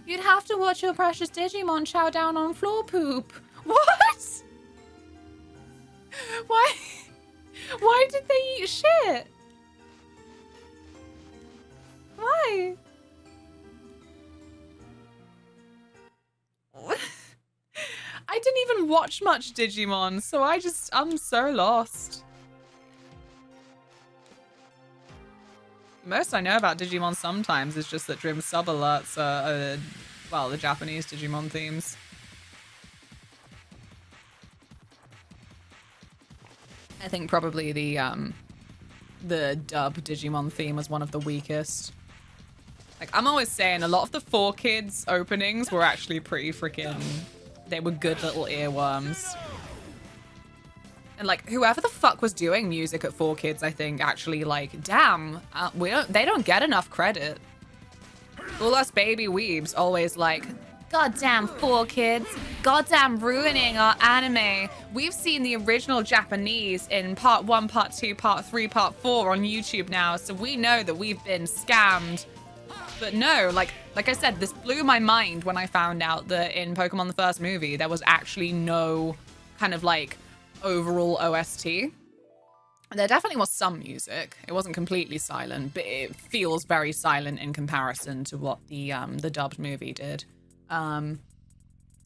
You'd have to watch your precious Digimon chow down on floor poop. What? Why? Why did they eat shit? Why? I didn't even watch much Digimon, so I'm so lost. Most I know about Digimon sometimes is just that Dream's sub alerts are well, the Japanese Digimon themes. I think probably the dub Digimon theme was one of the weakest. Like, I'm always saying a lot of the 4Kids openings were actually pretty freaking... They were good little earworms. And like, whoever the fuck was doing music at 4Kids, I think, actually, like, damn, they don't get enough credit. All us baby weebs always like, goddamn 4Kids, goddamn ruining our anime. We've seen the original Japanese in part 1, part 2, part 3, part 4 on YouTube now, so we know that we've been scammed. But no, like I said, this blew my mind when I found out that in Pokemon the first movie, there was actually no kind of like overall OST. There definitely was some music. It wasn't completely silent, but it feels very silent in comparison to what the dubbed movie did. And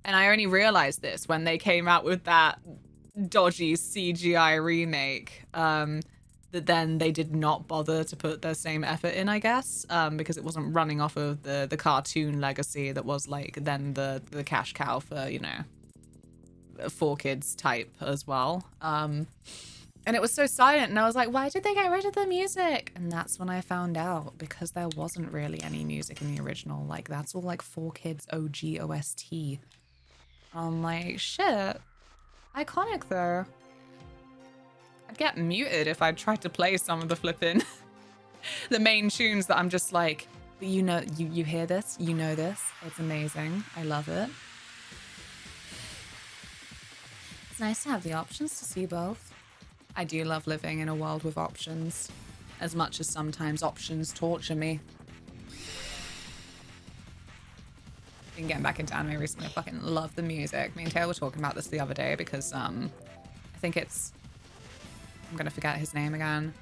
I only realized this when they came out with that dodgy CGI remake, that then they did not bother to put the same effort in, I guess, because it wasn't running off of the cartoon legacy that was like then the cash cow for, you know, 4Kids type as well. And it was so silent, and I was like, why did they get rid of the music? And that's when I found out, because there wasn't really any music in the original. Like, that's all like 4Kids OG OST. I'm like, shit. Iconic though. I'd get muted if I tried to play some of the flipping the main tunes that I'm just like, you know, you hear this, you know this. It's amazing. I love it. It's nice to have the options to see both. I do love living in a world with options, as much as sometimes options torture me. Been getting back into anime recently. I fucking love the music. Me and Taylor were talking about this the other day because I think it's, I'm gonna forget his name again.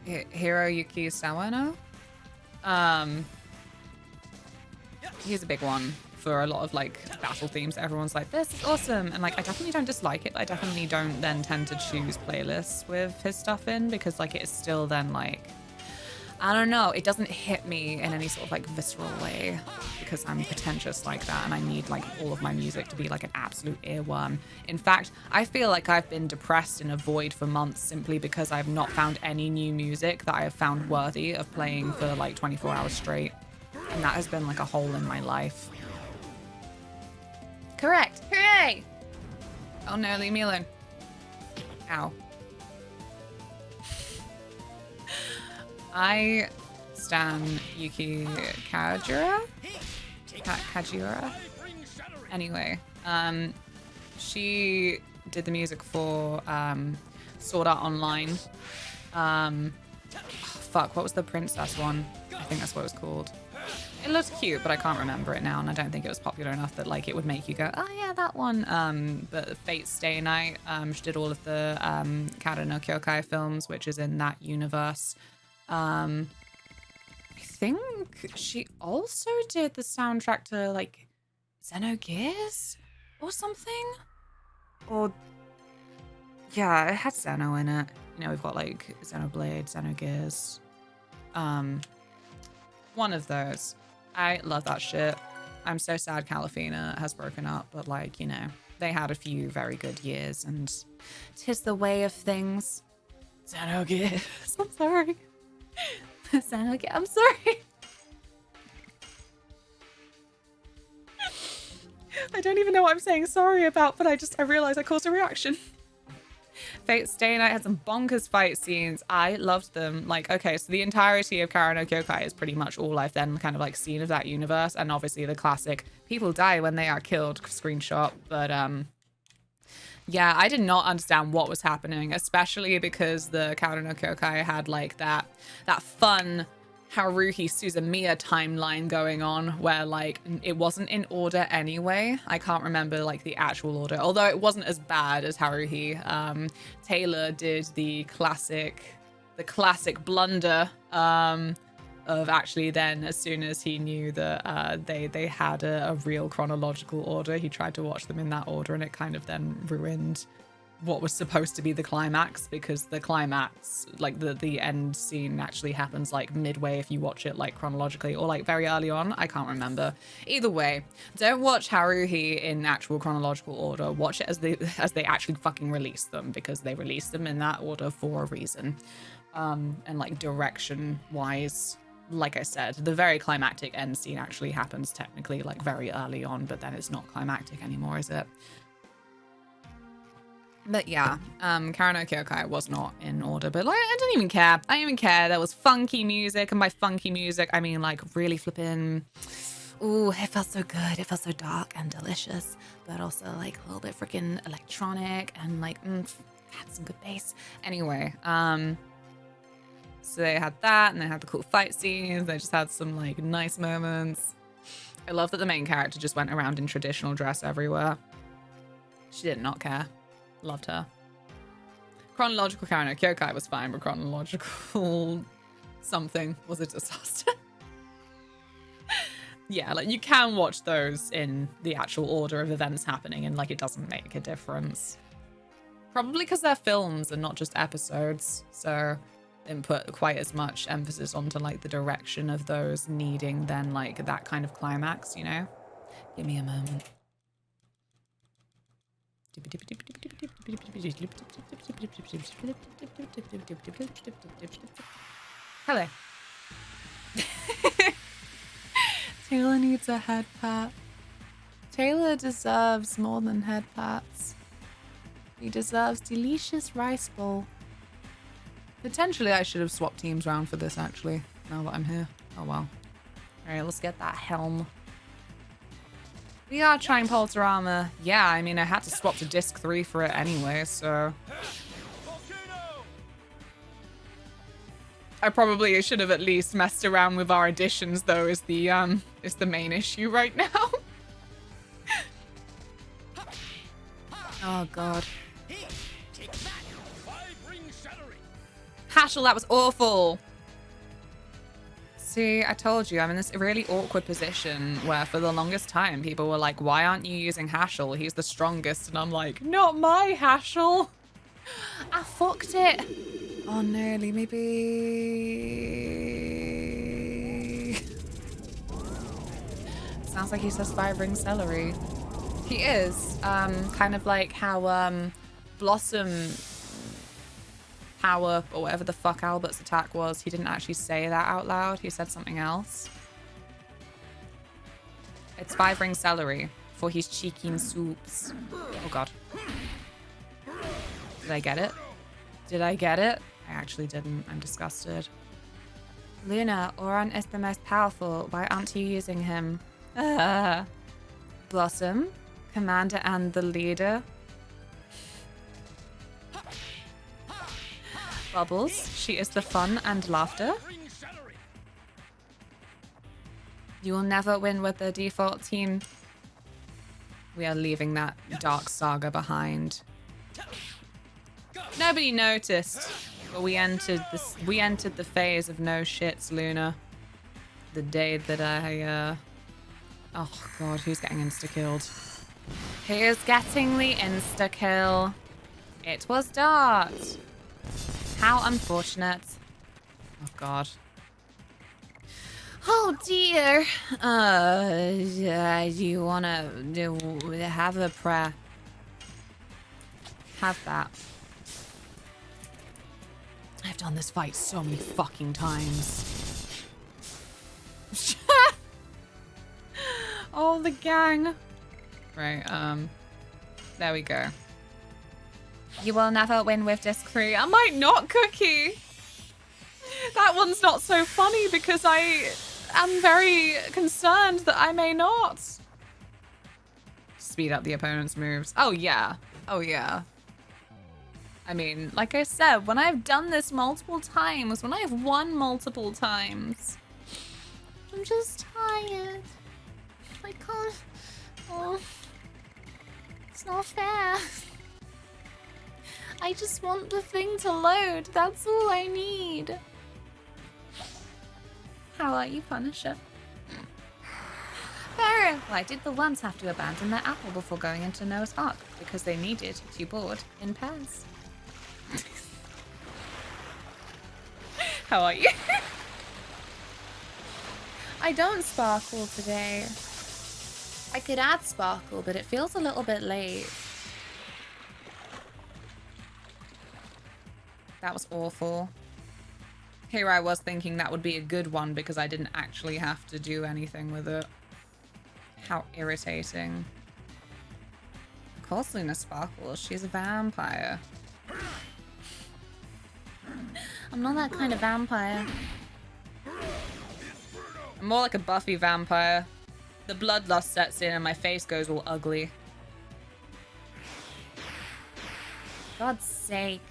Hiroyuki Sawano? He's a big one for a lot of like battle themes. Everyone's like, this is awesome. And like, I definitely don't dislike it, but I definitely don't then tend to choose playlists with his stuff in, because like it is still then like, I don't know, it doesn't hit me in any sort of like visceral way, because I'm pretentious like that and I need like all of my music to be like an absolute earworm. In fact, I feel like I've been depressed in a void for months simply because I've not found any new music that I have found worthy of playing for like 24 hours straight. And that has been like a hole in my life. Correct. Hooray! Oh no, leave me alone. Ow. I stan Yuki Kajura? Kajura? Anyway, she did the music for Sword Art Online. Fuck, what was the princess one? I think that's what it was called. It looked cute, but I can't remember it now, and I don't think it was popular enough that like it would make you go, oh yeah, that one. But Fate's Stay Night, she did all of the Kara no Kyokai films, which is in that universe. I think she also did the soundtrack to like Xenogears or something. Or yeah, it had Xeno in it. You know, we've got like Xenoblade, Xenogears. One of those. I love that shit. I'm so sad Calafina has broken up, but like, you know, they had a few very good years and 'tis the way of things. Xenogears. I'm sorry. Xenogears. I'm sorry. I don't even know what I'm saying sorry about, but I realized I caused a reaction. Fate's Stay Night had some bonkers fight scenes. I loved them. Like, okay, so the entirety of Kara no Kyokai is pretty much all I've then kind of like seen of that universe, and obviously the classic people die when they are killed screenshot. But yeah, I did not understand what was happening, especially because the Kara no Kyokai had like that fun Haruhi Suzumiya timeline going on where like it wasn't in order anyway. I can't remember like the actual order, although it wasn't as bad as Haruhi. Taylor did the classic blunder of actually then, as soon as he knew that they had a real chronological order, he tried to watch them in that order, and it kind of then ruined what was supposed to be the climax, because the climax, like the end scene, actually happens like midway if you watch it like chronologically, or like very early on. I can't remember. Either way, don't watch Haruhi in actual chronological order. Watch it as they actually fucking release them, because they released them in that order for a reason. And like direction wise, like I said, the very climactic end scene actually happens technically like very early on, but then it's not climactic anymore, is it? But yeah, Karen no Kyokai was not in order, but like, I didn't even care. I didn't even care. There was funky music, and by funky music, I mean like really flipping, ooh, it felt so good. It felt so dark and delicious, but also like a little bit freaking electronic and like, had some good bass. Anyway, so they had that, and they had the cool fight scenes. They just had some like nice moments. I love that the main character just went around in traditional dress everywhere. She did not care. Loved her. Chronological Karen no Kyokai was fine, but chronological something was a disaster. Yeah, like you can watch those in the actual order of events happening, and like it doesn't make a difference. Probably because they're films and not just episodes, so didn't put quite as much emphasis onto like the direction of those needing then like that kind of climax, you know? Give me a moment. Hello. Taylor needs a head pat. Taylor deserves more than head pats. He deserves delicious rice bowl. Potentially I should have swapped teams around for this actually, now that I'm here. Oh well. Alright, let's get that helm. We are trying Polterama. Yeah, I mean, I had to swap to disc 3 for it anyway, so... I probably should have at least messed around with our additions, though, is the main issue right now. Oh, God. Hashel, that was awful! See, I told you, I'm in this really awkward position where for the longest time people were like, why aren't you using Hashel? He's the strongest. And I'm like, not my Hashel. I fucked it. Oh, nearly, maybe. Sounds like he says 5 ring celery. He is. Kind of like how Blossom power or whatever the fuck Albert's attack was. He didn't actually say that out loud. He said something else. It's 5 ring celery for his chicken soups. Oh god. Did I get it? Did I get it? I actually didn't. I'm disgusted. Luna, Oran is the most powerful. Why aren't you using him? Blossom, commander and the leader. Bubbles, she is the fun and laughter. You will never win with the default team. We are leaving that dark saga behind. Nobody noticed, but we entered the phase of no shits, Luna. The day that I oh god, who's getting insta-killed? Who's getting the insta-kill? It was Dart. How unfortunate. Oh god. Oh dear. Do you wanna have a prayer? Have that. I've done this fight so many fucking times. Oh, the gang. Right, there we go. You will never win with disc 3. I might not, Cookie. That one's not so funny because I am very concerned that I may not. Speed up the opponent's moves. Oh, yeah. Oh, yeah. I mean, like I said, when I've done this multiple times, when I've won multiple times, I'm just tired. I can't... Oh... It's not fair. I just want the thing to load. That's all I need. How are you, Punisher? Pharaoh! Why did the worms have to abandon their apple before going into Noah's Ark? Because they needed to board in pairs. How are you? I don't sparkle today. I could add sparkle, but it feels a little bit late. That was awful. Here I was thinking that would be a good one because I didn't actually have to do anything with it. How irritating. Of course Luna sparkles. She's a vampire. I'm not that kind of vampire. I'm more like a Buffy vampire. The bloodlust sets in and my face goes all ugly. God's sake.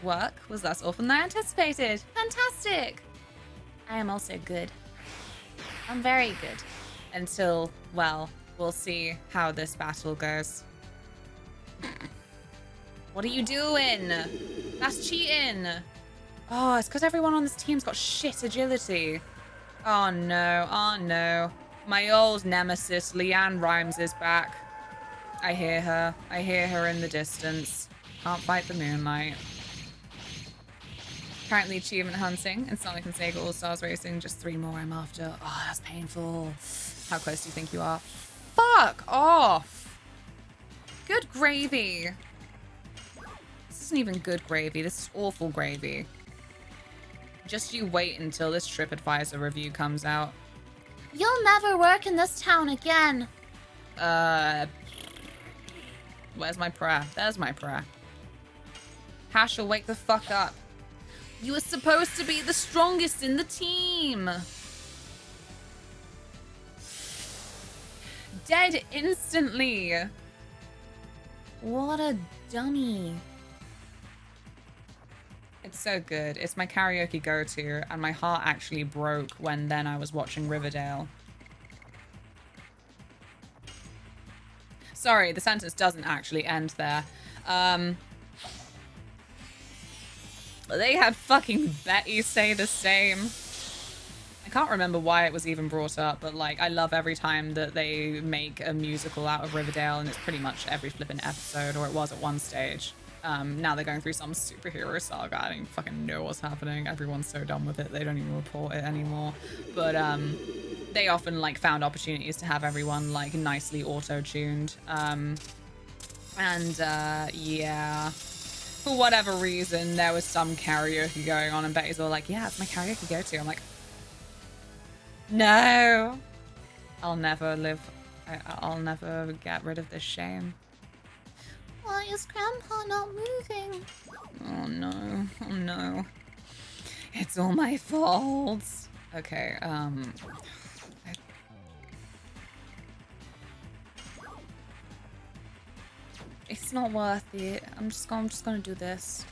Work was less awful than I anticipated. Fantastic. I am also good. I'm very good. Until, well, we'll see how this battle goes. What are you doing? That's cheating. Oh, it's because everyone on this team's got shit agility. Oh no, oh no. My old nemesis, Leanne Rhymes, is back. I hear her. I hear her in the distance. Can't fight the moonlight. Currently achievement hunting in Sonic and Sega All-Stars Racing. Just 3 more I'm after. Oh, that's painful. How close do you think you are? Fuck off. Good gravy. This isn't even good gravy. This is awful gravy. Just you wait until this TripAdvisor review comes out. You'll never work in this town again. Where's my prayer? There's my prayer. Hashel, wake the fuck up. You were supposed to be the strongest in the team. Dead instantly. What a dummy. It's so good. It's my karaoke go-to, and my heart actually broke when then I was watching Riverdale. Sorry, the sentence doesn't actually end there. They had fucking Betty say the same. I can't remember why it was even brought up, but like, I love every time that they make a musical out of Riverdale, and it's pretty much every flipping episode, or it was at one stage. Now they're going through some superhero saga. I don't even fucking know what's happening. Everyone's so done with it, they don't even report it anymore. But they often like found opportunities to have everyone like nicely auto-tuned. Yeah. For whatever reason, there was some karaoke going on, and Betty's all like, yeah, it's my karaoke go-to. I'm like, no. I'll never I'll never get rid of this shame. Why is Grandpa not moving? Oh no, oh no. It's all my fault. Okay, it's not worth it. I'm just gonna do this.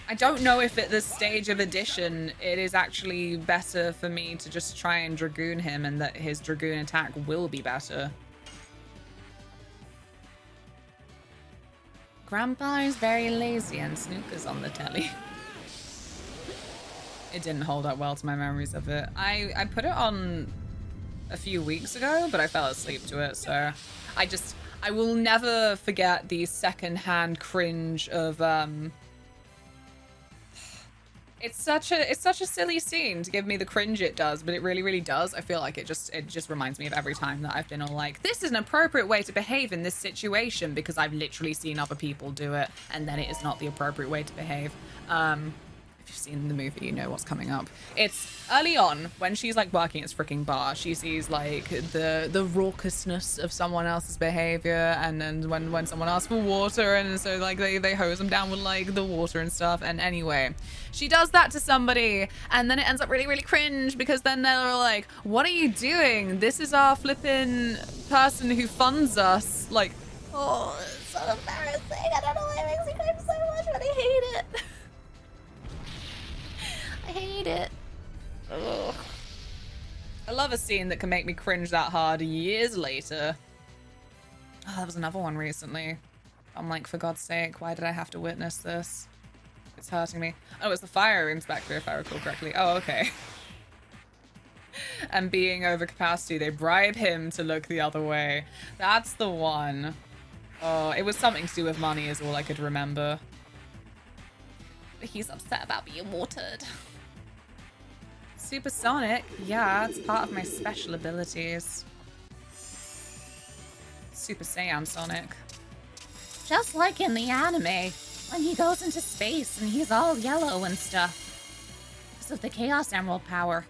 I don't know if at this stage of addition it is actually better for me to just try and Dragoon him and that his Dragoon attack will be better. Grandpa is very lazy and Snooker's on the telly. It didn't hold up well to my memories of it. I put it on a few weeks ago, but I fell asleep to it, so I will never forget the secondhand cringe of it's such a silly scene to give me the cringe it does, but it really, really does. I feel like it just reminds me of every time that I've been all like, this is an appropriate way to behave in this situation, because I've literally seen other people do it, and then it is not the appropriate way to behave. If you've seen the movie, you know what's coming up. It's early on when she's like working at this freaking bar. She sees like the raucousness of someone else's behavior, and then when someone asks for water, and so like they hose them down with like the water and stuff. And anyway, she does that to somebody, and then it ends up really, really cringe, because then they're like, what are you doing? This is our flippin' person who funds us. Like, Oh, it's so embarrassing. I don't know why it makes me cringe so much, but I hate it. I hate need it. Ugh. I love a scene that can make me cringe that hard years later. Oh, there was another one recently. I'm like, for God's sake, why did I have to witness this? It's hurting me. Oh, it's the fire inspector, if I recall correctly. Oh, okay. And being over capacity, they bribe him to look the other way. That's the one. Oh, it was something to do with money is all I could remember. He's upset about being watered. Supersonic? Yeah, it's part of my special abilities. Super Saiyan Sonic. Just like in the anime, when he goes into space and he's all yellow and stuff. Because of the Chaos Emerald power.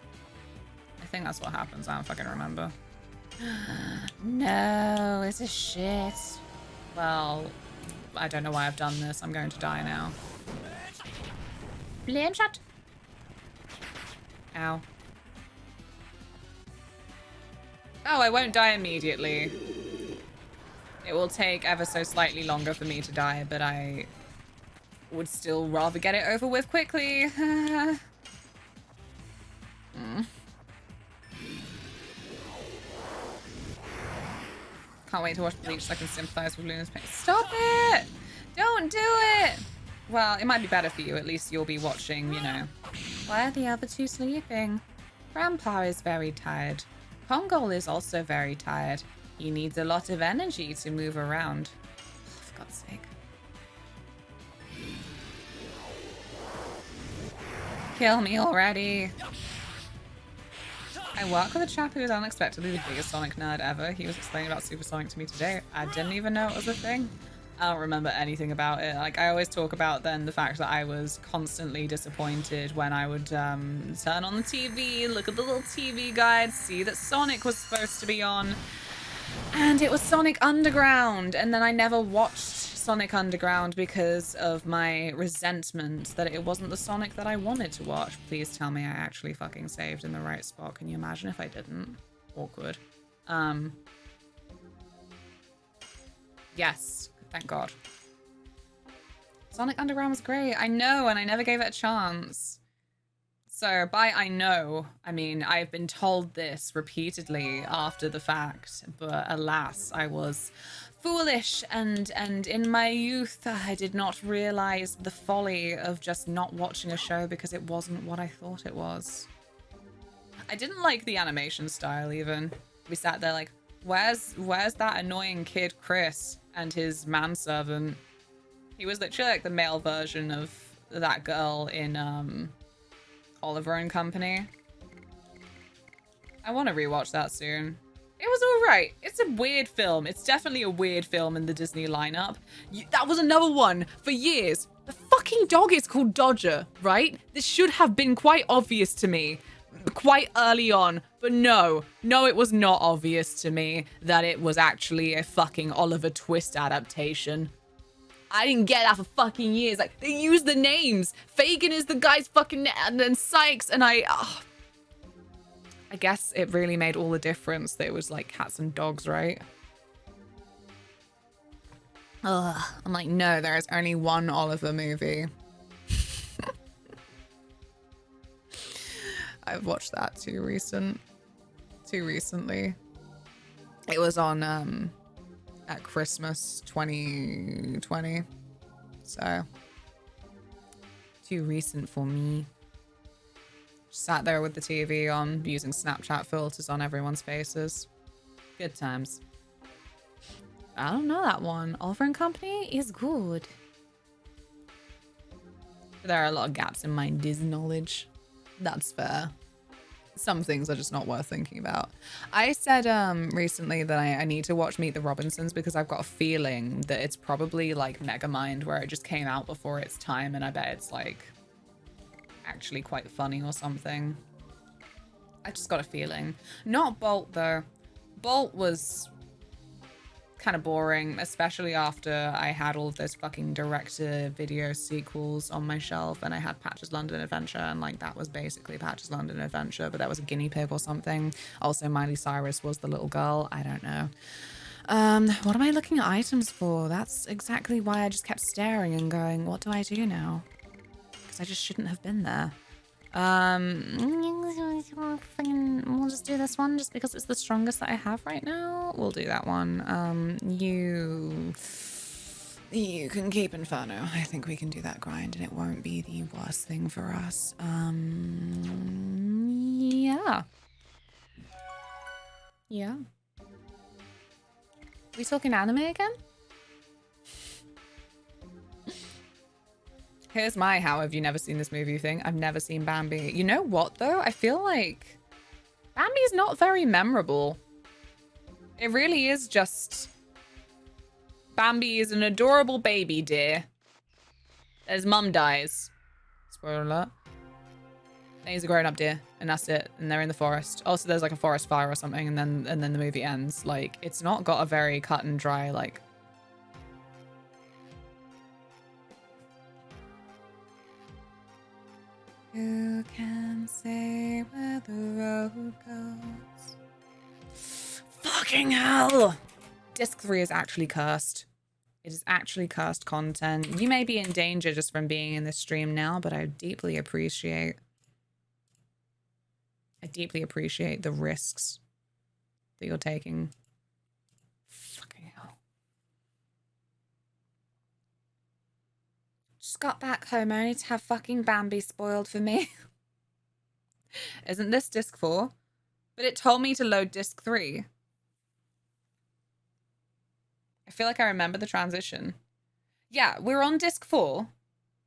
I think that's what happens. I don't fucking remember. No, it's a shit. Well, I don't know why I've done this. I'm going to die now. Flame shot. Ow. Oh, I won't die immediately. It will take ever so slightly longer for me to die, but I would still rather get it over with quickly. Can't wait to watch Bleach so I can sympathize with Luna's pain. Stop it! Don't do it! Well, it might be better for you. At least you'll be watching, you know. Why are the other two sleeping? Grandpa is very tired. Kongol is also very tired. He needs a lot of energy to move around. Oh, for God's sake. Kill me already. I work with a chap who is unexpectedly the biggest Sonic nerd ever. He was explaining about Supersonic to me today. I didn't even know it was a thing. I don't remember anything about it. Like, I always talk about then the fact that I was constantly disappointed when I would turn on the TV, look at the little TV guide, see that Sonic was supposed to be on, and it was Sonic Underground. And then I never watched Sonic Underground because of my resentment that it wasn't the Sonic that I wanted to watch. Please tell me I actually fucking saved in the right spot. Can you imagine if I didn't? Awkward. Yes. Thank God. Sonic Underground was great. I know, and I never gave it a chance. So by I know, I mean I've been told this repeatedly after the fact, but alas, I was foolish and in my youth I did not realize the folly of just not watching a show because it wasn't what I thought it was. I didn't like the animation style even. We sat there like, where's that annoying kid Chris and his manservant? He was literally like the male version of that girl in Oliver and Company. I want to rewatch that soon. It was alright. It's a weird film. It's definitely a weird film in the Disney lineup. That was another one for years. The fucking dog is called Dodger, right? This should have been quite obvious to me quite early on, but no, it was not obvious to me that it was actually a fucking Oliver Twist adaptation. I didn't get that for fucking years. Like, they use the names. Fagin is the guy's fucking name, and then Sykes, and I guess it really made all the difference that it was like cats and dogs, right? Ugh. I'm like, no, there is only one Oliver movie. I've watched that too recently. It was on at Christmas 2020. So too recent for me. Sat there with the TV on, using Snapchat filters on everyone's faces. Good times. I don't know that one. Oliver and Company is good. There are a lot of gaps in my Disney knowledge. That's fair. Some things are just not worth thinking about. I said recently that I need to watch Meet the Robinsons because I've got a feeling that it's probably like Megamind, where it just came out before its time, and I bet it's like actually quite funny or something. I just got a feeling. Not Bolt though. Bolt was kind of boring, especially after I had all of those fucking direct-to-video sequels on my shelf, and I had Patch's London Adventure, and like that was basically Patch's London Adventure, but that was a guinea pig or something. Also, Miley Cyrus was the little girl. I don't know. What am I looking at items for? That's exactly why I just kept staring and going, what do I do now? Because I just shouldn't have been there. We'll just do this one just because it's the strongest that I have right now. We'll do that one. You can keep Inferno. I think we can do that grind and it won't be the worst thing for us. Yeah. Yeah. We talking anime again? Here's my how have you never seen this movie thing. I've never seen Bambi. You know what though? I feel like Bambi's not very memorable. It really is just Bambi is an adorable baby deer. His mum dies. Spoiler alert. And he's a grown-up deer, and that's it. And they're in the forest. Also, there's like a forest fire or something, and then the movie ends. Like, it's not got a very cut and dry like. Who can say where the road goes? Fucking hell! Disc 3 is actually cursed. It is actually cursed content. You may be in danger just from being in this stream now, but I deeply appreciate the risks that you're taking. Fucking hell. Just got back home only to have fucking Bambi spoiled for me. Isn't this disc 4? But it told me to load disc 3. I feel like I remember the transition. Yeah, we're on disc 4,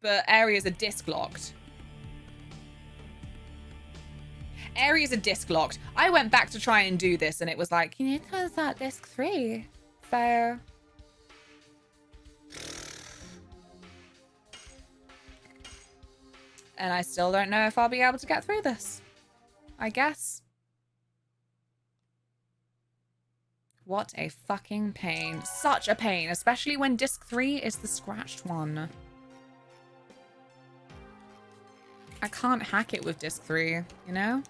but areas are disc locked. Areas are disc locked. I went back to try and do this and it was like, you need to start disc 3. So. And I still don't know if I'll be able to get through this. I guess. What a fucking pain. Such a pain, especially when disc 3 is the scratched one. I can't hack it with disc 3, you know?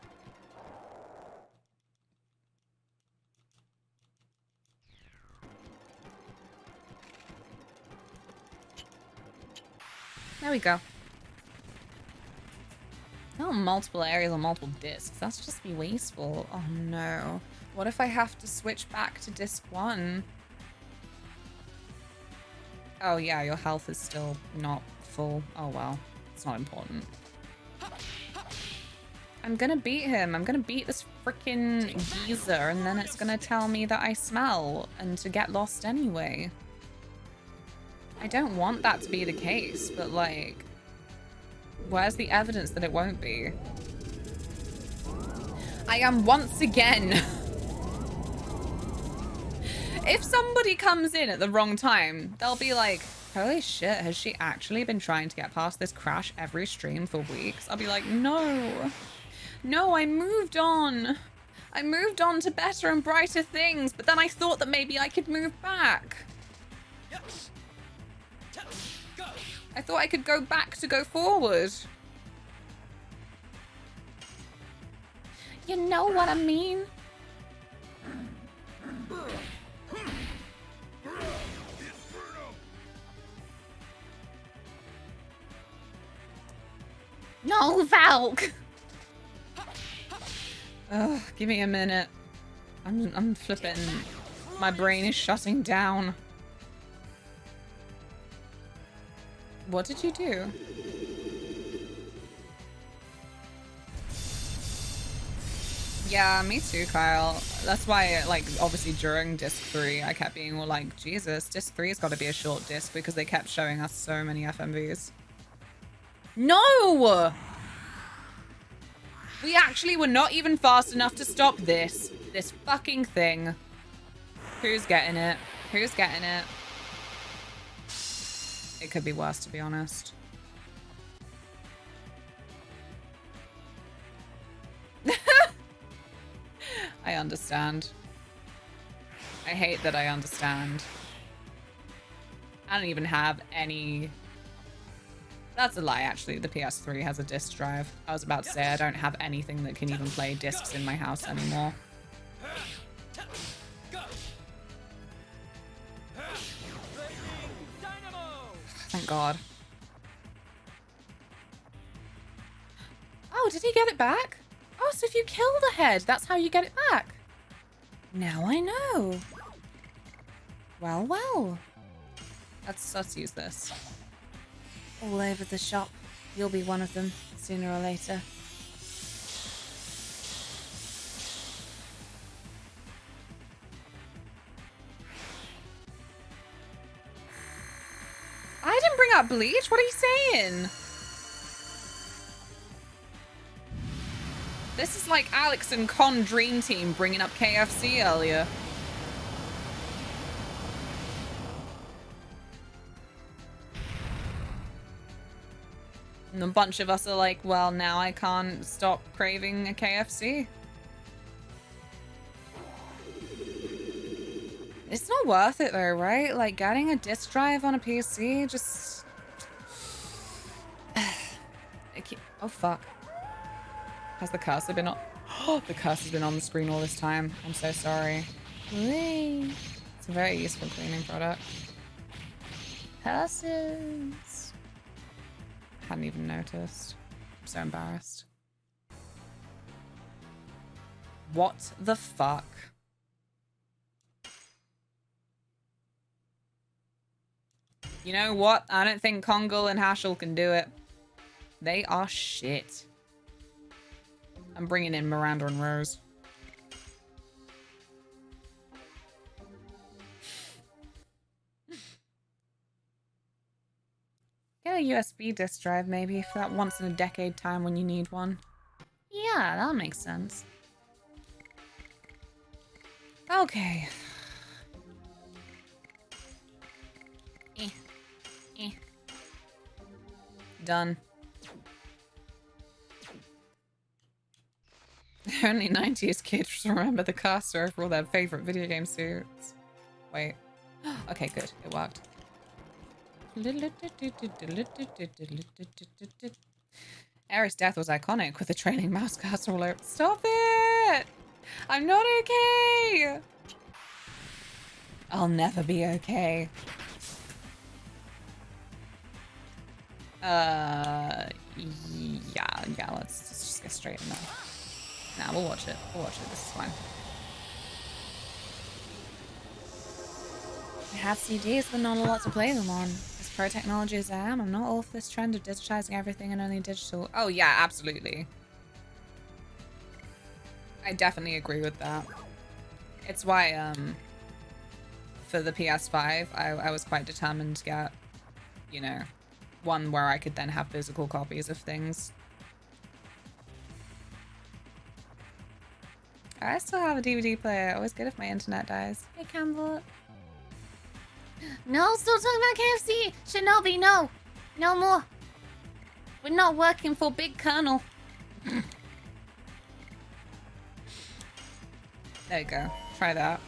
There we go. Not multiple areas or multiple discs. That's just be wasteful. Oh no. What if I have to switch back to disc 1? Oh yeah, your health is still not full. Oh well, it's not important. I'm gonna beat him. I'm gonna beat this freaking geezer and then it's gonna tell me that I smell and to get lost anyway. I don't want that to be the case, but like, where's the evidence that it won't be? I am once again. If somebody comes in at the wrong time, they'll be like, holy shit, has she actually been trying to get past this crash every stream for weeks? I'll be like, no. No, I moved on. I moved on to better and brighter things, but then I thought that maybe I could move back. I thought I could go back to go forward. You know what I mean? No, Valk! Ugh, give me a minute. I'm flipping. My brain is shutting down. What did you do? Yeah, me too, Kyle. That's why, like, obviously during disc 3, I kept being all like, Jesus, disc 3 has got to be a short disc because they kept showing us so many FMVs. No! We actually were not even fast enough to stop this fucking thing. Who's getting it? Who's getting it? It could be worse, to be honest. I understand. I hate that I understand. I don't even have any... That's a lie, actually. The PS3 has a disc drive. I was about to say I don't have anything that can even play discs in my house anymore. Thank God. Oh, did he get it back? Oh, so if you kill the head, that's how you get it back. Now I know. Well, well. Let's use this. All over the shop. You'll be one of them, sooner or later. I didn't bring up bleach. What are you saying? This is like Alex and Con Dream Team bringing up KFC earlier. And a bunch of us are like, well, now I can't stop craving a KFC. It's not worth it though, right? Like getting a disc drive on a PC just... Oh fuck. Has the cursor been on? Oh, the cursor's been on the screen all this time. I'm so sorry. Whee. It's a very useful cleaning product. Cursors. Hadn't even noticed. I'm so embarrassed. What the fuck? You know what? I don't think Kongol and Hashel can do it. They are shit. I'm bringing in Miranda and Rose. Get a USB disk drive maybe for that once in a decade time when you need one. Yeah, that makes sense. Okay. Done. Only 90s kids remember the cursor for all their favorite video game suits. Wait. Okay, good. It worked. Eric's death was iconic with the trailing mouse cursor all over. Stop it! I'm not okay! I'll never be okay. Yeah, let's just get straight in there. Nah, we'll watch it. We'll watch it. This is fine. I have CDs, but not a lot to play them on. As pro technology as I am, I'm not all for this trend of digitizing everything and only digital. Oh yeah, absolutely. I definitely agree with that. It's why, for the PS5, I was quite determined to get, you know, one where I could then have physical copies of things. I still have a DVD player. Always good if my internet dies. Hey, Campbell. No, still talking about KFC. Shinobi, no. No more. We're not working for Big Colonel. There you go. Try that.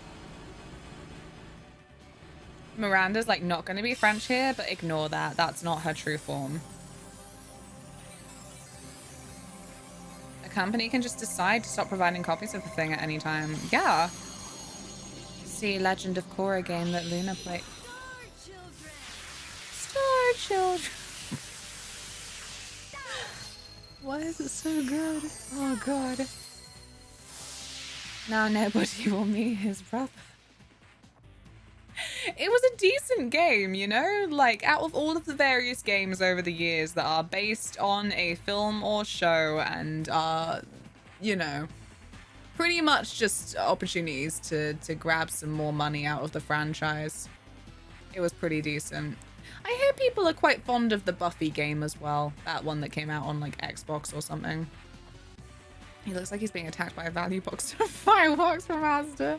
Miranda's like not going to be French here, but ignore that. That's not her true form. A company can just decide to stop providing copies of the thing at any time. Yeah. See Legend of Korra game that Luna played. Star Children. Why is it so good? Oh god. Now nobody will meet his brother. It was a decent game, you know? Like, out of all of the various games over the years that are based on a film or show and are, you know, pretty much just opportunities to grab some more money out of the franchise, it was pretty decent. I hear people are quite fond of the Buffy game as well. That one that came out on, like, Xbox or something. He looks like he's being attacked by a value box fireworks from Asda.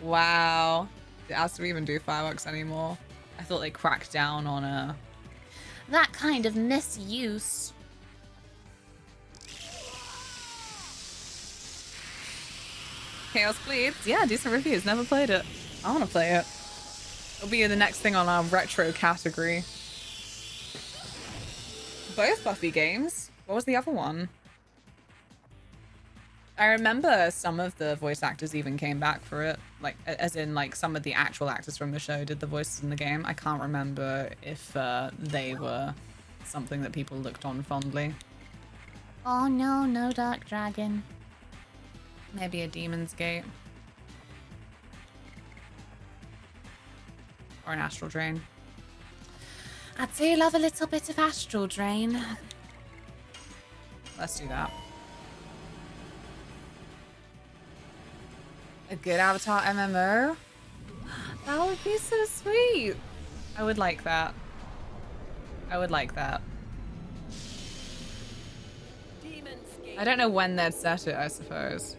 Wow. Did Asda even do fireworks anymore? I thought they cracked down on that kind of misuse. Chaos Bleeds? Yeah, decent reviews. Never played it. I want to play it. It'll be the next thing on our retro category. Both Buffy games? What was the other one? I remember some of the voice actors even came back for it. Like, as in, like, some of the actual actors from the show did the voices in the game. I can't remember if they were something that people looked on fondly. Oh no, no dark dragon. Maybe a demon's gate. Or an astral drain. I do love a little bit of astral drain. Let's do that. A good Avatar MMO? That would be so sweet. I would like that. I would like that. I don't know when they'd set it, I suppose.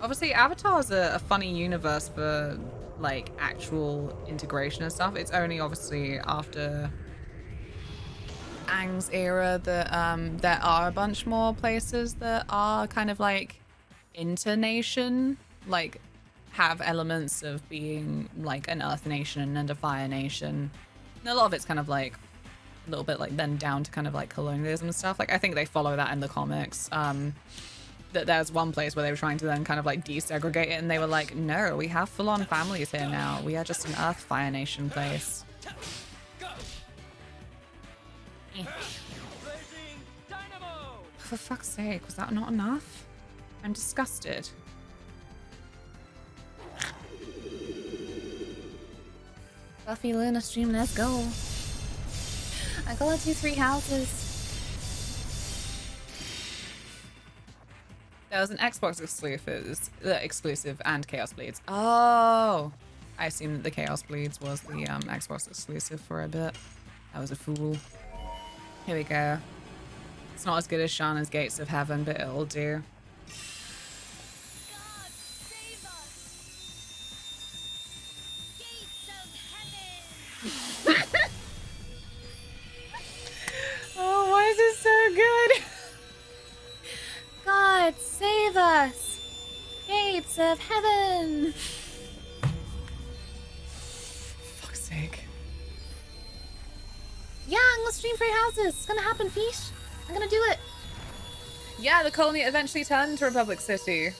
Obviously, Avatar's a funny universe for, like, actual integration and stuff. It's only, obviously, after Aang's era that there are a bunch more places that are kind of, like, inter-nation. Like, have elements of being, like, an Earth nation and a Fire nation. And a lot of it's kind of, like, a little bit, like, then down to kind of, like, colonialism and stuff. Like, I think they follow that in the comics. That there's one place where they were trying to then kind of like desegregate it, and they were like, no, we have full-on families here now. We are just an Earth Fire Nation place. For fuck's sake, was that not enough? I'm disgusted. Buffy Luna stream, let's go. I got 2-3 houses. There was an Xbox exclusive and Chaos Bleeds. Oh, I assumed that the Chaos Bleeds was the Xbox exclusive for a bit. I was a fool. Here we go. It's not as good as Shana's Gates of Heaven, but it'll do. Oh, why is it so good? God, save us! Gates of Heaven! Fuck's sake. Yeah, I'm gonna stream 3 houses. It's gonna happen, Fish. I'm gonna do it. Yeah, the colony eventually turned into Republic City.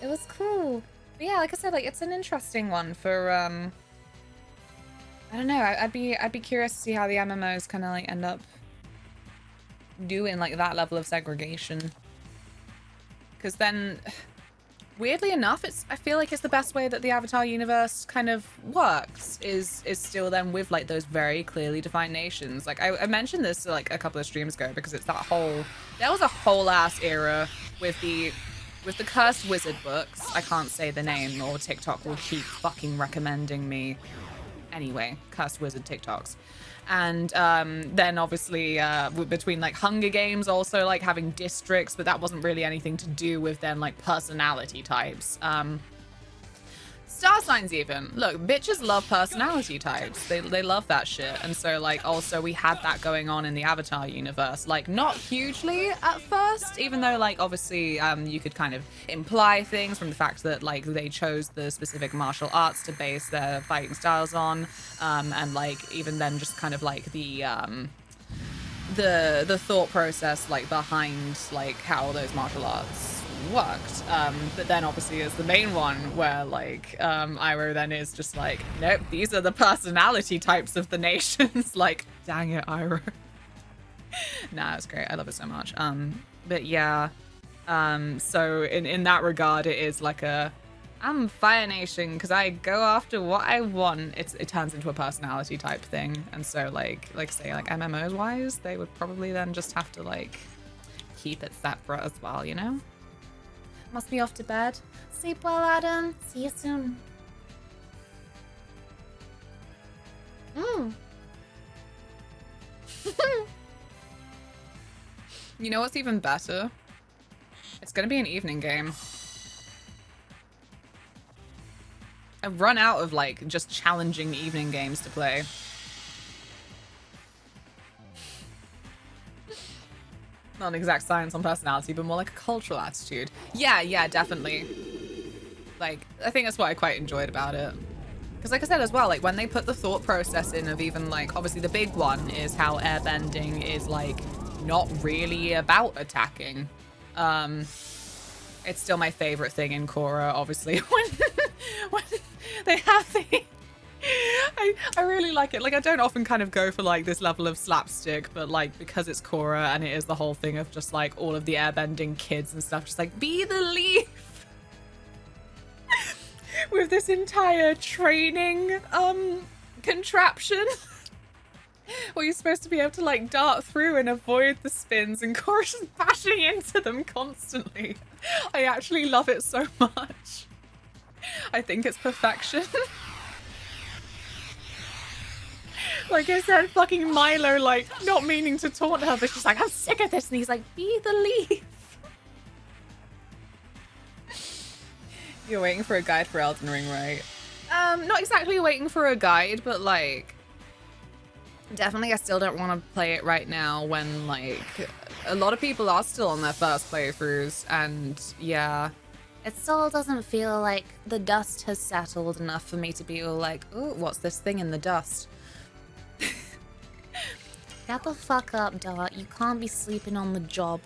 It was cool. But yeah, like I said, like it's an interesting one for I don't know. I'd be curious to see how the MMOs kind of like end up doing like that level of segregation. Because then, weirdly enough, I feel like it's the best way that the Avatar universe kind of works is still then with like those very clearly defined nations. Like I mentioned this like a couple of streams ago because it's that there was a whole ass era with the Cursed Wizard books. I can't say the name or TikTok will keep fucking recommending me. Anyway, Cursed Wizard TikToks. And then obviously between like Hunger Games also like having districts, but that wasn't really anything to do with then like personality types. Star signs even. Look, bitches love personality types. They love that shit. And so like also we had that going on in the Avatar universe. Like not hugely at first, even though like obviously you could kind of imply things from the fact that like they chose the specific martial arts to base their fighting styles on. And like even then just kind of like the thought process like behind like how those martial arts worked, but then obviously is the main one where like Iroh then is just like, nope, these are the personality types of the nations. Like, dang it, Iroh. Nah, it's great. I love it so much. But yeah, so in that regard, it is like I'm Fire Nation because I go after what I want. It turns into a personality type thing, and so like say like MMOs wise, they would probably then just have to like keep it separate as well, you know. Must be off to bed. Sleep well, Adam. See you soon. You know what's even better? It's gonna be an evening game. I've run out of like just challenging evening games to play. Not an exact science on personality, but more like a cultural attitude. Yeah, definitely. Like, I think that's what I quite enjoyed about it. Because like I said as well, like when they put the thought process in of even like, obviously the big one is how airbending is like not really about attacking. It's still my favorite thing in Korra, obviously, when they have I really like it. Like, I don't often kind of go for like this level of slapstick, but like because it's Korra and it is the whole thing of just like all of the airbending kids and stuff, just like be the leaf with this entire training contraption where you're supposed to be able to like dart through and avoid the spins, and Korra's just bashing into them constantly. I actually love it so much. I think it's perfection. Like I said, fucking Milo, like, not meaning to taunt her, but she's like, I'm sick of this. And he's like, be the leaf. You're waiting for a guide for Elden Ring, right? Not exactly waiting for a guide, but like, definitely I still don't want to play it right now when like a lot of people are still on their first playthroughs, and yeah. It still doesn't feel like the dust has settled enough for me to be all like, ooh, what's this thing in the dust? Get the fuck up, Dot. You can't be sleeping on the job.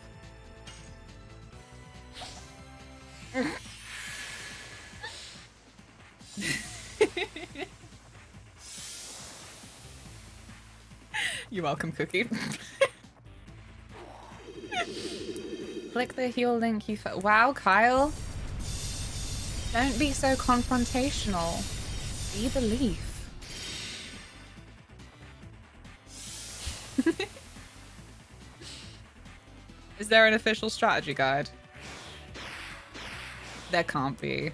You're welcome, Cookie. Click the heal link you wow, Kyle. Don't be so confrontational. Be the leaf. Is there an official strategy guide? There can't be.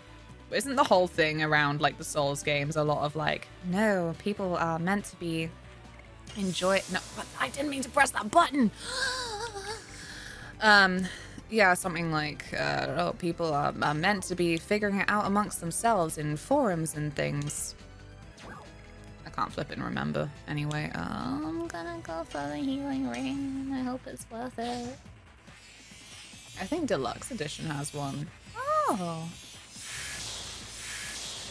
Isn't the whole thing around like the Souls games a lot of like, no, people are meant to be enjoy. No, I didn't mean to press that button. Yeah, something like, oh, people are meant to be figuring it out amongst themselves in forums and things. I can't flip it and remember. Anyway, I'm gonna go for the healing ring. I hope it's worth it. I think Deluxe Edition has one. Oh.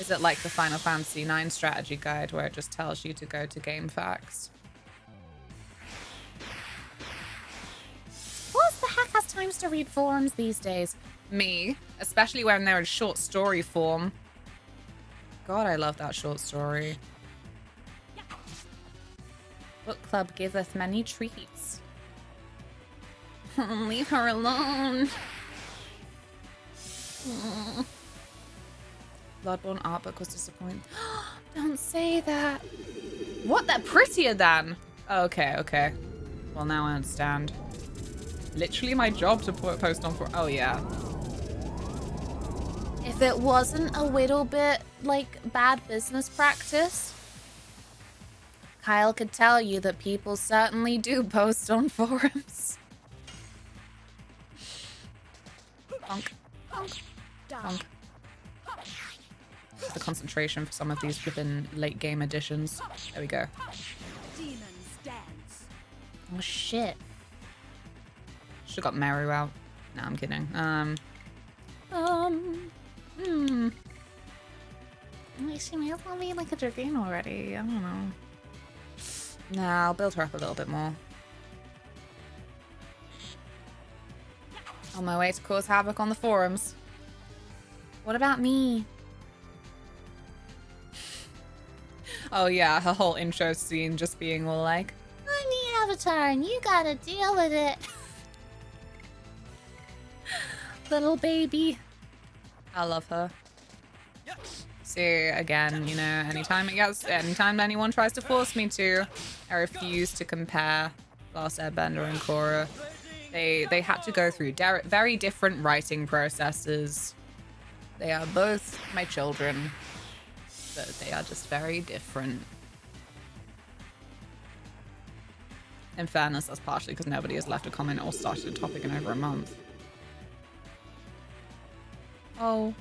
Is it like the Final Fantasy IX strategy guide where it just tells you to go to Game Facts? What the heck has times to read forums these days? Me, especially when they're in short story form. God, I love that short story. Book club giveth many treats. Leave her alone. Bloodborne art book was disappointing. Don't say that. What? They're prettier than? Okay, okay. Well, now I understand. Literally my job to post on for. Oh, yeah. If it wasn't a little bit like bad business practice, Kyle could tell you that people certainly do post on forums. Bonk. Bonk. Bonk. The concentration for some of these flippin' late game editions. There we go. Oh shit. Should've got Meru out. No, I'm kidding. Wait, she may as well be like a Dragoon already. I don't know. Nah, I'll build her up a little bit more. On my way to cause havoc on the forums. What about me? Oh yeah, her whole intro scene just being all like, I'm the Avatar and you gotta deal with it. Little baby. I love her. See, again, you know, anytime anyone tries to force me to, I refuse to compare Last Airbender and Korra. They had to go through very different writing processes. They are both my children, but they are just very different. In fairness, that's partially because nobody has left a comment or started a topic in over a month. Oh.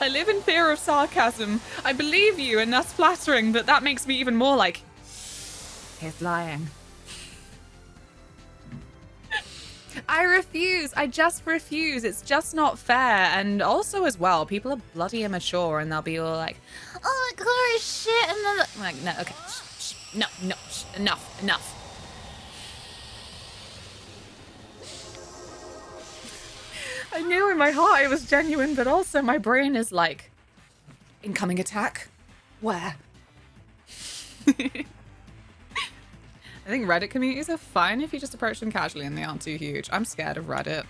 I live in fear of sarcasm. I believe you, and that's flattering, but that makes me even more like, he's lying. I refuse. I just refuse. It's just not fair. And also as well, people are bloody immature and they'll be all like, oh, the color is shit. And then I'm like, no, okay. No, enough. I knew in my heart it was genuine, but also my brain is like, incoming attack? Where? I think Reddit communities are fine if you just approach them casually and they aren't too huge. I'm scared of Reddit.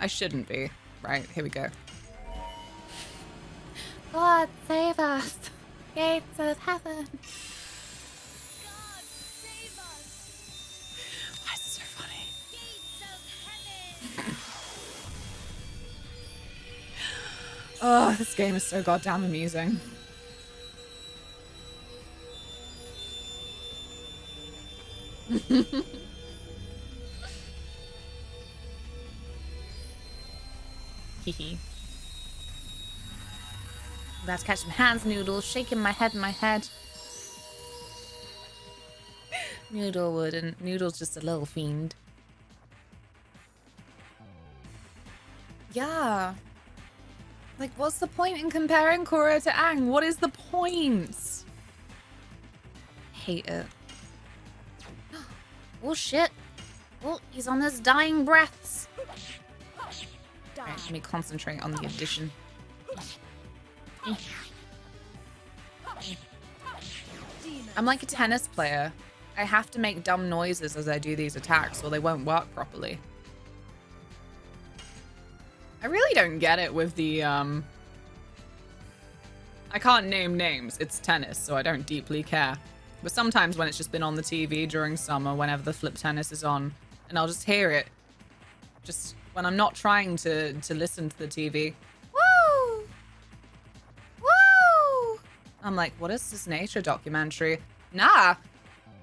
I shouldn't be. Right, here we go. God, save us. Gates of heaven. God, save us! Why is this so funny? Gates of heaven! Oh, this game is so goddamn amusing. Hee. About to catch some hands, Noodles. Shaking my head in my head. Noodle wouldn't. Noodle's just a little fiend. Yeah. Like, what's the point in comparing Korra to Aang? What is the point? Hate it. Oh, shit. Oh, he's on his dying breaths. Right, let me concentrate on the addition. I'm like a tennis player. I have to make dumb noises as I do these attacks or they won't work properly. I really don't get it with the, I can't name names. It's tennis, so I don't deeply care. But sometimes when it's just been on the TV during summer, whenever the flip tennis is on, and I'll just hear it. Just when I'm not trying to listen to the TV. Woo! Woo! I'm like, what is this nature documentary? Nah,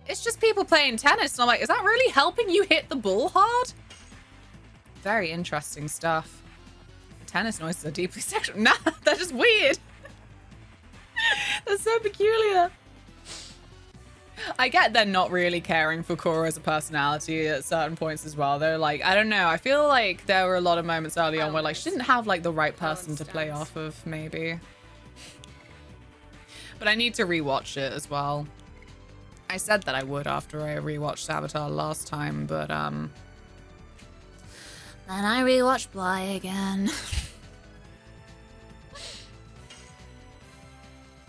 it's just people playing tennis. And I'm like, is that really helping you hit the ball hard? Very interesting stuff. Tennis noises are deeply sexual. Nah, they're just weird. They're so peculiar. I get they're not really caring for Korra as a personality at certain points as well. They're like, I don't know. I feel like there were a lot of moments early on where like she didn't have like the right person to play off of, maybe. But I need to rewatch it as well. I said that I would after I rewatched Avatar last time, but then I rewatched Bly again.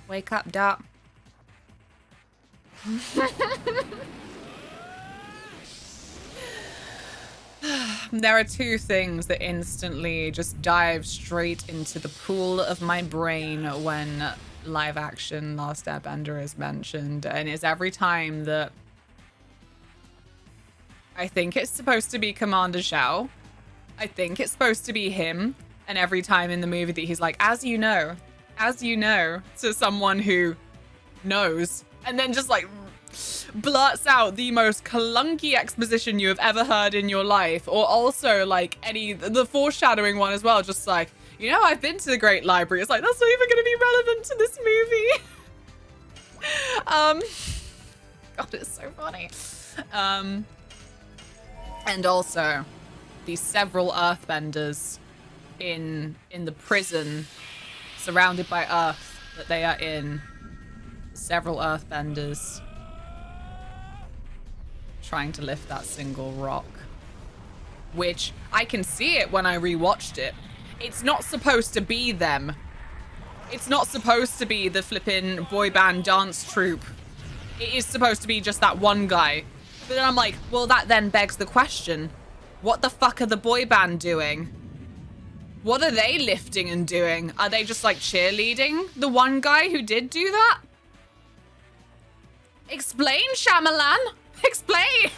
Wake up, Dot. There are two things that instantly just dive straight into the pool of my brain when live action Last Airbender is mentioned, and it's every time that I think it's supposed to be Commander Zhao. I think it's supposed to be him, and every time in the movie that he's like, as you know, to someone who knows, and then just like blurts out the most clunky exposition you have ever heard in your life, or also like the foreshadowing one as well, just like, you know, I've been to the Great Library. It's like, that's not even going to be relevant to this movie. God, it's so funny. And also the several earthbenders in the prison surrounded by earth that they are in. Several earthbenders trying to lift that single rock, which I can see it when I rewatched it. It's not supposed to be them. It's not supposed to be the flippin' boy band dance troupe. It is supposed to be just that one guy. But then I'm like, well, that then begs the question, what the fuck are the boy band doing? What are they lifting and doing? Are they just like cheerleading the one guy who did do that? Explain, Shyamalan. Explain.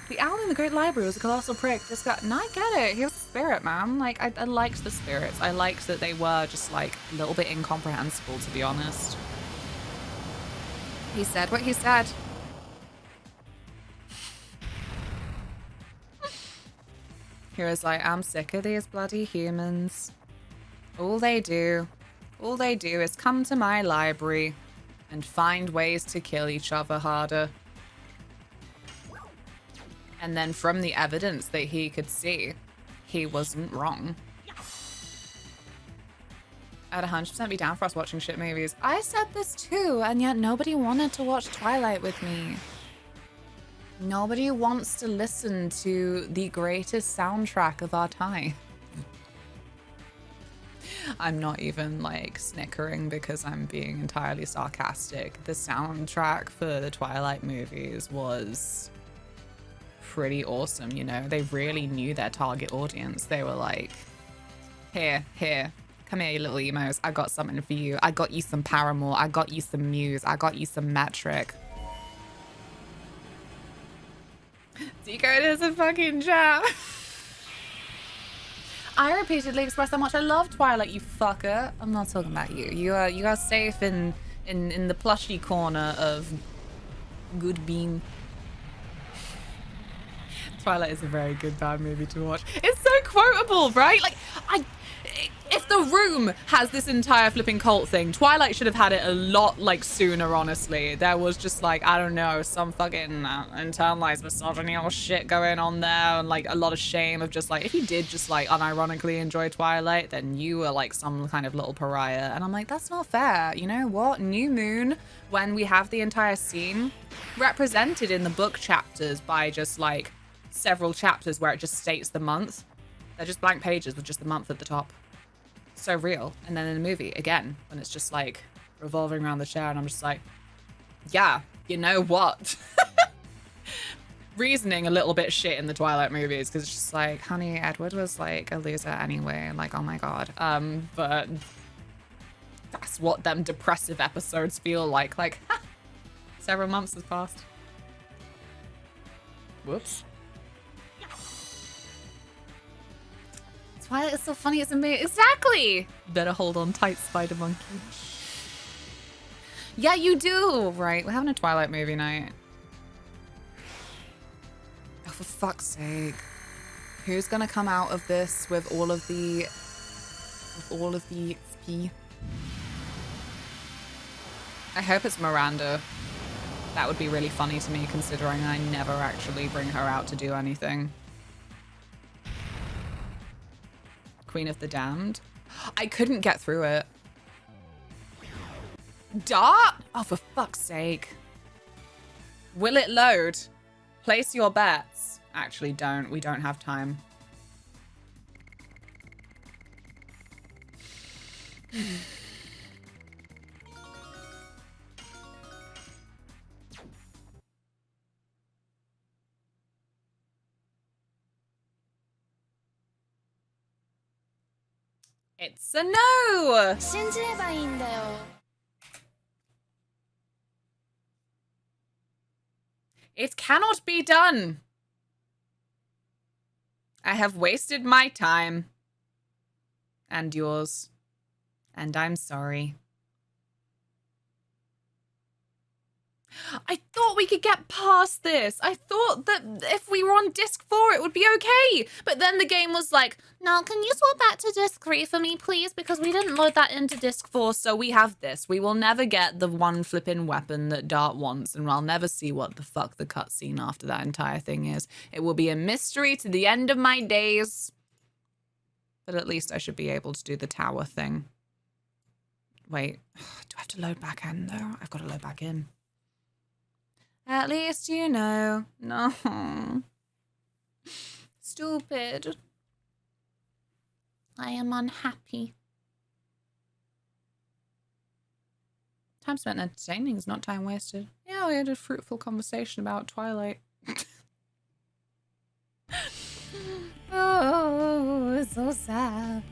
The owl in the Great Library was a colossal prick. This guy, no, I get it. He was a spirit, man. Like, I liked the spirits. I liked that they were just like a little bit incomprehensible, to be honest. He said what he said. Hero's like, I'm sick of these bloody humans. All they do is come to my library and find ways to kill each other harder. And then from the evidence that he could see, he wasn't wrong. I'd 100% be down for us watching shit movies. I said this too, and yet nobody wanted to watch Twilight with me. Nobody wants to listen to the greatest soundtrack of our time. I'm not even like snickering because I'm being entirely sarcastic. The soundtrack for the Twilight movies was pretty awesome, you know? They really knew their target audience. They were like, here, come here, you little emos. I got something for you. I got you some Paramore. I got you some Muse. I got you some Metric. Decode is a fucking jam. I repeatedly expressed how much I love Twilight, you fucker. I'm not talking about you. You are safe in the plushy corner of good bean. Twilight is a very good bad movie to watch. It's so quotable, right? Like, if The Room has this entire flipping cult thing, Twilight should have had it a lot, like, sooner, honestly. There was just, like, I don't know, some fucking internalized misogyny or shit going on there, and, like, a lot of shame of just, like, if you did just, like, unironically enjoy Twilight, then you were, like, some kind of little pariah. And I'm like, that's not fair. You know what? New Moon, when we have the entire scene represented in the book chapters by just, like, several chapters where it just states the month. They're just blank pages with just the month at the top. So real. And then in the movie, again, when it's just like revolving around the chair, and I'm just like, yeah, you know what? Reasoning a little bit shit in the Twilight movies, because it's just like, honey, Edward was like a loser anyway. Like, oh my god. But that's what them depressive episodes feel like. Like, ha, several months has passed. Whoops. Twilight is so funny, it's amazing. Exactly! Better hold on tight, Spider Monkey. Yeah, you do! Right, we're having a Twilight movie night. Oh, for fuck's sake. Who's gonna come out of this with all of the XP? I hope it's Miranda. That would be really funny to me, considering I never actually bring her out to do anything. Queen of the Damned. I couldn't get through it. Dart? Oh, for fuck's sake. Will it load? Place your bets. Actually, don't. We don't have time. It's a no! 信じればいいんだよ It cannot be done. I have wasted my time. And yours. And I'm sorry. I thought we could get past this. I thought that if we were on disc 4, it would be okay. But then the game was like, no, can you swap back to disc 3 for me, please? Because we didn't load that into disc 4, so we have this. We will never get the one flipping weapon that Dart wants, and I'll never see what the fuck the cutscene after that entire thing is. It will be a mystery to the end of my days. But at least I should be able to do the tower thing. Wait, do I have to load back in, though? I've got to load back in. At least you know. No. Stupid. I am unhappy. Time spent entertaining is not time wasted. Yeah, we had a fruitful conversation about Twilight. Oh, it's so sad.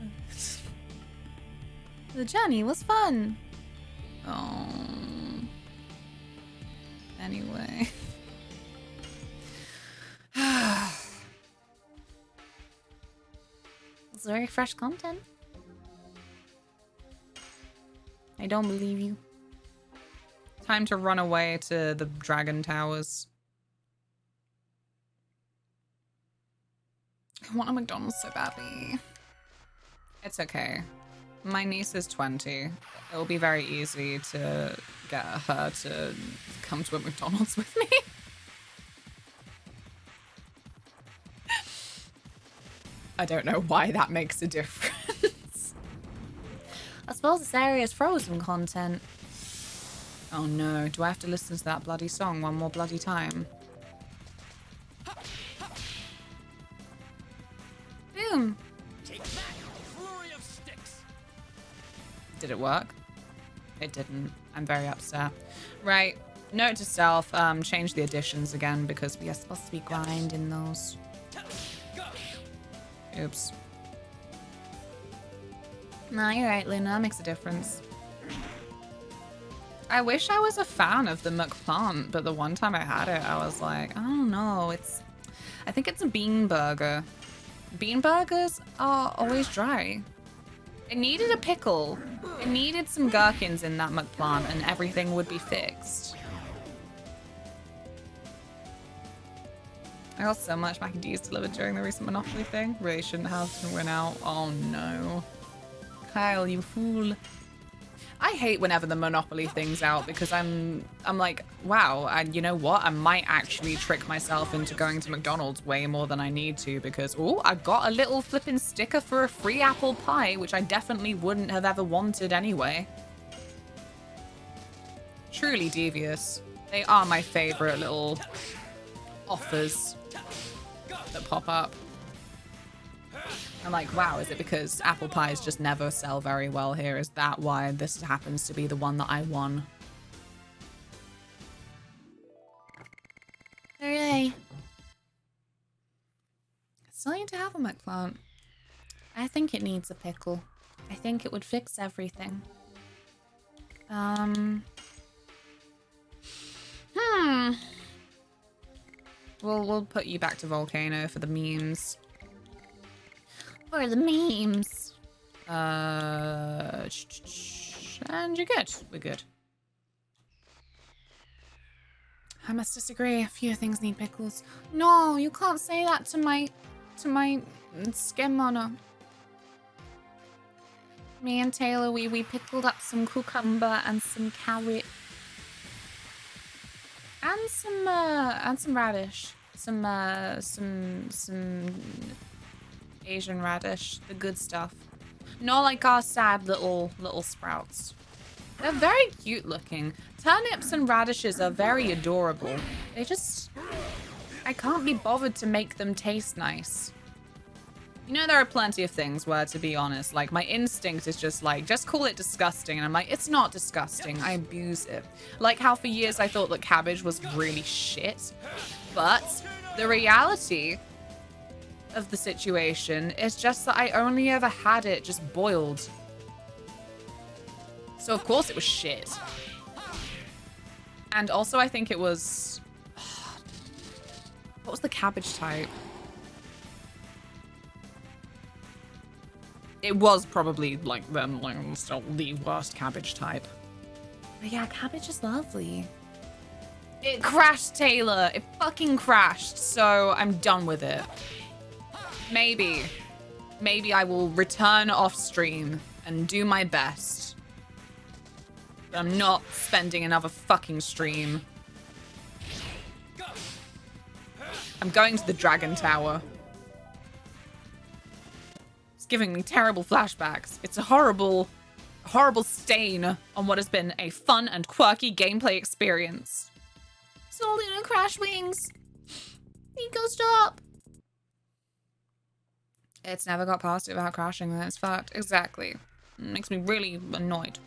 The journey was fun. Oh. Anyway. It's very fresh content. I don't believe you. Time to run away to the dragon towers. I want a McDonald's so badly. It's okay. My niece is 20. It'll be very easy to get her to come to a McDonald's with me. I don't know why that makes a difference. I suppose this area is frozen content. Oh no, do I have to listen to that bloody song one more bloody time? Did it work? It didn't. I'm very upset. Right. Note to self, change the additions again because we are supposed to be grinding those. Oops. No, you're right, Luna. That makes a difference. I wish I was a fan of the McPlant, but the one time I had it, I was like, I don't know. I think it's a bean burger. Bean burgers are always dry. It needed a pickle. It needed some gherkins in that McPlant, and everything would be fixed. I got so much mac and cheese delivered during the recent Monopoly thing. Really shouldn't have to win out. Oh no. Kyle, you fool. I hate whenever the Monopoly thing's out because I'm like, wow, and you know what? I might actually trick myself into going to McDonald's way more than I need to because, oh, I got a little flipping sticker for a free apple pie, which I definitely wouldn't have ever wanted anyway. Truly devious. They are my favorite little offers that pop up. I'm like, wow, is it because apple pies just never sell very well here? Is that why this happens to be the one that I won? Hooray. Still need to have a McPlant. I think it needs a pickle. I think it would fix everything. We'll put you back to Volcano for the memes. For the memes. And you're good. We're good. I must disagree. A few things need pickles. No, you can't say that to my skin mono. Me and Taylor, we pickled up some cucumber and some carrot. And some radish. Some Asian radish, the good stuff. Not like our sad little sprouts. They're very cute looking. Turnips and radishes are very adorable. They just... I can't be bothered to make them taste nice. You know, there are plenty of things where, to be honest, like, my instinct is just like, just call it disgusting. And I'm like, it's not disgusting. I abuse it. Like how for years I thought that cabbage was really shit. But the reality of the situation is just that I only ever had it just boiled. So of course it was shit. And also I think it was... What was the cabbage type? It was probably like them, like still the worst cabbage type. But yeah, cabbage is lovely. It crashed, Taylor. It fucking crashed. So I'm done with it. Maybe I will return off stream and do my best. But I'm not spending another fucking stream. I'm going to the Dragon Tower. It's giving me terrible flashbacks. It's a horrible, horrible stain on what has been a fun and quirky gameplay experience. So Luna Crash Wings. Nico, stop. It's never got past it without crashing, then it's fucked. Exactly. It makes me really annoyed.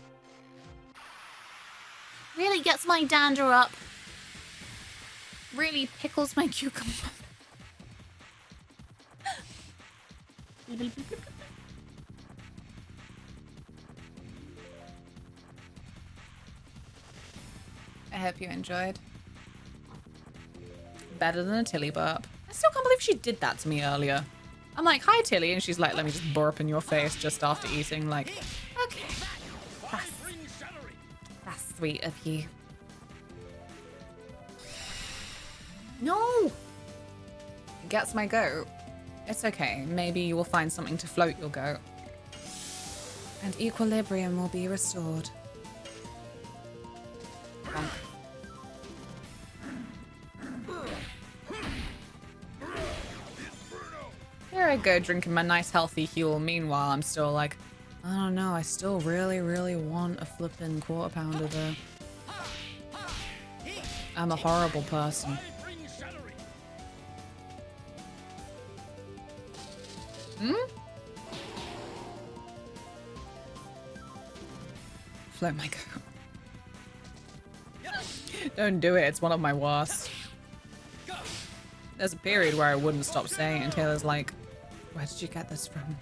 Really gets my dander up. Really pickles my cucumber. I hope you enjoyed. Better than a Tilly burp. I still can't believe she did that to me earlier. I'm like, hi Tilly, and she's like, let me just burp in your face just after eating. Like, okay. That's sweet of you. No! It gets my goat. It's okay. Maybe you will find something to float your goat. And equilibrium will be restored. Bonk. Here I go drinking my nice healthy Huel. Meanwhile, I'm still like, I don't know, I still really, really want a flippin' quarter pounder though. I'm a horrible person. Float my goat. Don't do it. It's one of my worst. There's a period where I wouldn't stop saying it, and Taylor's like, where did you get this from?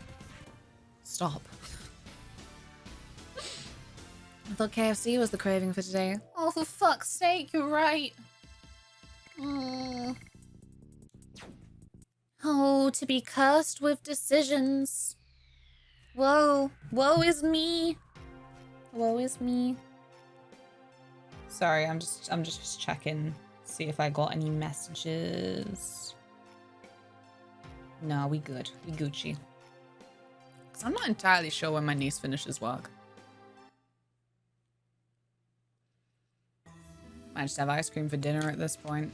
Stop. I thought KFC was the craving for today. Oh, for fuck's sake, you're right. Oh, to be cursed with decisions. Whoa. Woe is me. Woe is me. Sorry, I'm just checking, see if I got any messages. No, we good. We Gucci. Because I'm not entirely sure when my niece finishes work. Might just have ice cream for dinner at this point.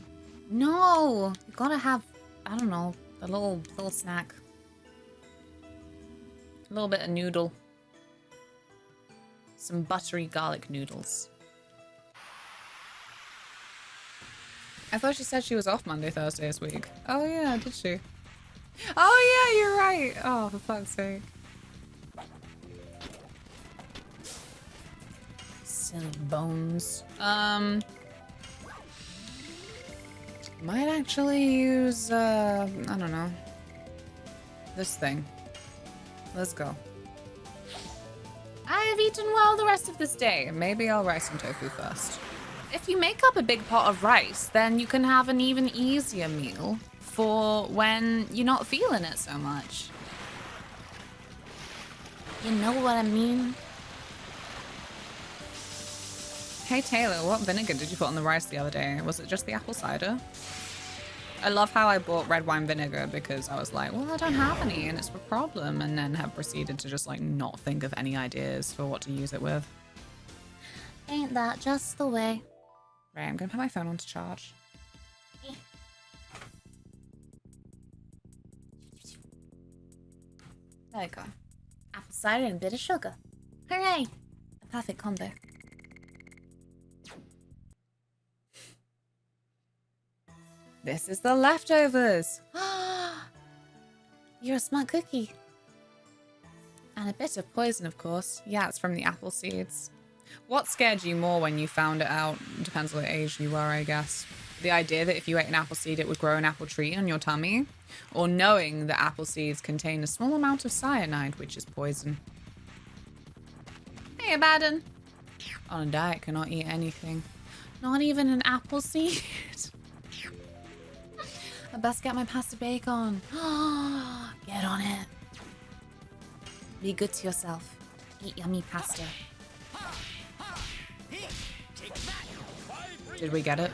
No! You gotta have, I don't know, a little snack. A little bit of noodle. Some buttery garlic noodles. I thought she said she was off Monday, Thursday this week. Oh yeah, did she? Oh yeah, you're right. Oh, for fuck's sake. Silly bones. Might actually use, I don't know. This thing. Let's go. I have eaten well the rest of this day. Maybe I'll rice some tofu first. If you make up a big pot of rice, then you can have an even easier meal for when you're not feeling it so much. You know what I mean? Hey Taylor, what vinegar did you put on the rice the other day? Was it just the apple cider? I love how I bought red wine vinegar because I was like, well, I don't have any and it's a problem, and then have proceeded to just like not think of any ideas for what to use it with. Ain't that just the way? Right, I'm gonna put my phone on to charge. There we go. Apple cider and a bit of sugar. Hooray! A perfect combo. This is the leftovers. You're a smart cookie. And a bit of poison, of course. Yeah, it's from the apple seeds. What scared you more when you found it out? Depends on what age you were, I guess. The idea that if you ate an apple seed, it would grow an apple tree on your tummy? Or knowing that apple seeds contain a small amount of cyanide, which is poison? Hey, Abaddon. On a diet, cannot eat anything. Not even an apple seed? I best get my pasta bacon. Get on it. Be good to yourself. Eat yummy pasta. Did we get it?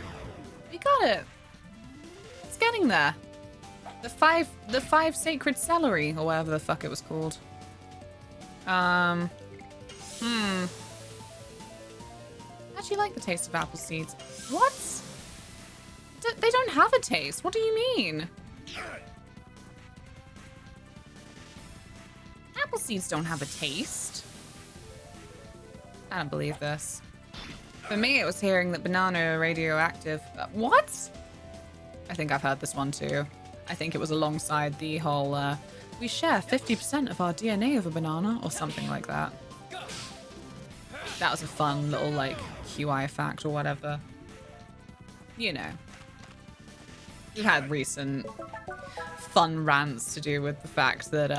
We got it. It's getting there. The five sacred celery, or whatever the fuck it was called. I actually like the taste of apple seeds. What? They don't have a taste. What do you mean? Apple seeds don't have a taste. I don't believe this. For me, it was hearing that banana are radioactive. What? I think I've heard this one too. I think it was alongside the whole, we share 50% of our DNA of a banana, or something like that. That was a fun little, like, QI fact or whatever. You know. We've had recent fun rants to do with the fact that,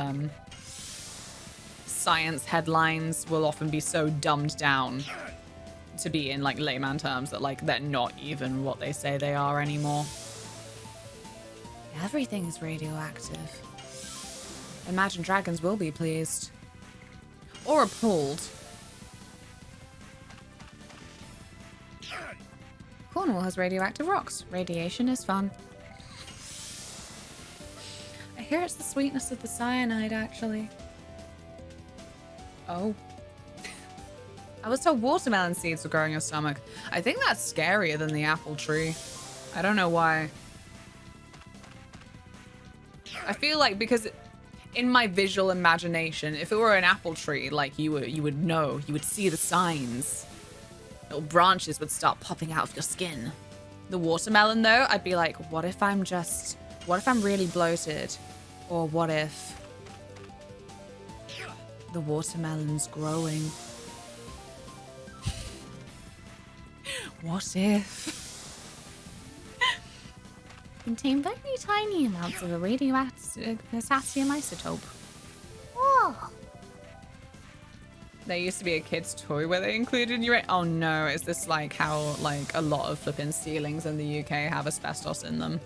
science headlines will often be so dumbed down to be in like layman terms that like they're not even what they say they are anymore. Everything is radioactive. Imagine Dragons will be pleased. Or appalled. Cornwall has radioactive rocks. Radiation is fun. I hear it's the sweetness of the cyanide, actually. Oh. I was told watermelon seeds would grow in your stomach. I think that's scarier than the apple tree. I don't know why. I feel like because in my visual imagination, if it were an apple tree, like you would know, you would see the signs. Little branches would start popping out of your skin. The watermelon though, I'd be like, what if I'm really bloated? Or what if the watermelon's growing? What if? Contain very tiny amounts of a radioactive potassium isotope. Whoa. There used to be a kid's toy where they included uranium. Oh no, is this like how like a lot of flipping ceilings in the UK have asbestos in them?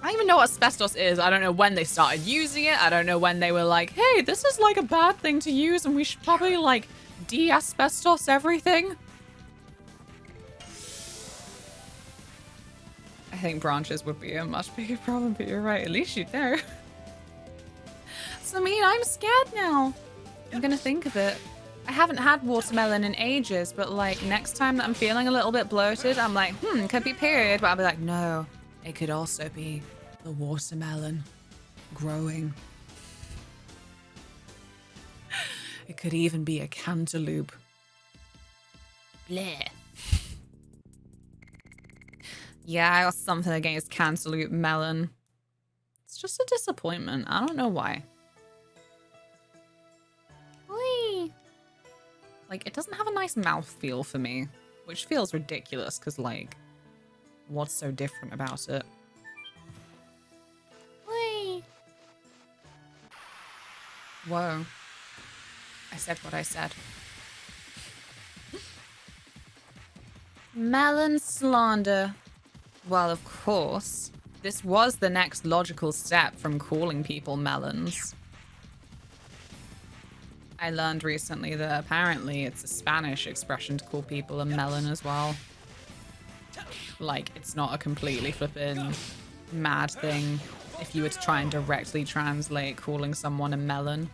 I don't even know what asbestos is. I don't know when they started using it. I don't know when they were like, hey, this is like a bad thing to use and we should probably like de-asbestos everything. I think branches would be a much bigger problem, but you're right. At least you'd know. Samin, I'm scared now. I'm gonna think of it. I haven't had watermelon in ages, but like next time that I'm feeling a little bit bloated, I'm like, could be period, but I'll be like, no, it could also be the watermelon growing. It could even be a cantaloupe. Bleh. Yeah, I got something against cantaloupe melon. It's just a disappointment. I don't know why. Whee! Like, it doesn't have a nice mouthfeel for me, which feels ridiculous because, like, what's so different about it? Whee! Whoa. I said what I said. Melon slander. Well, of course. This was the next logical step from calling people melons. I learned recently that apparently it's a Spanish expression to call people a melon as well. Like, it's not a completely flippin' mad thing if you were to try and directly translate calling someone a melon.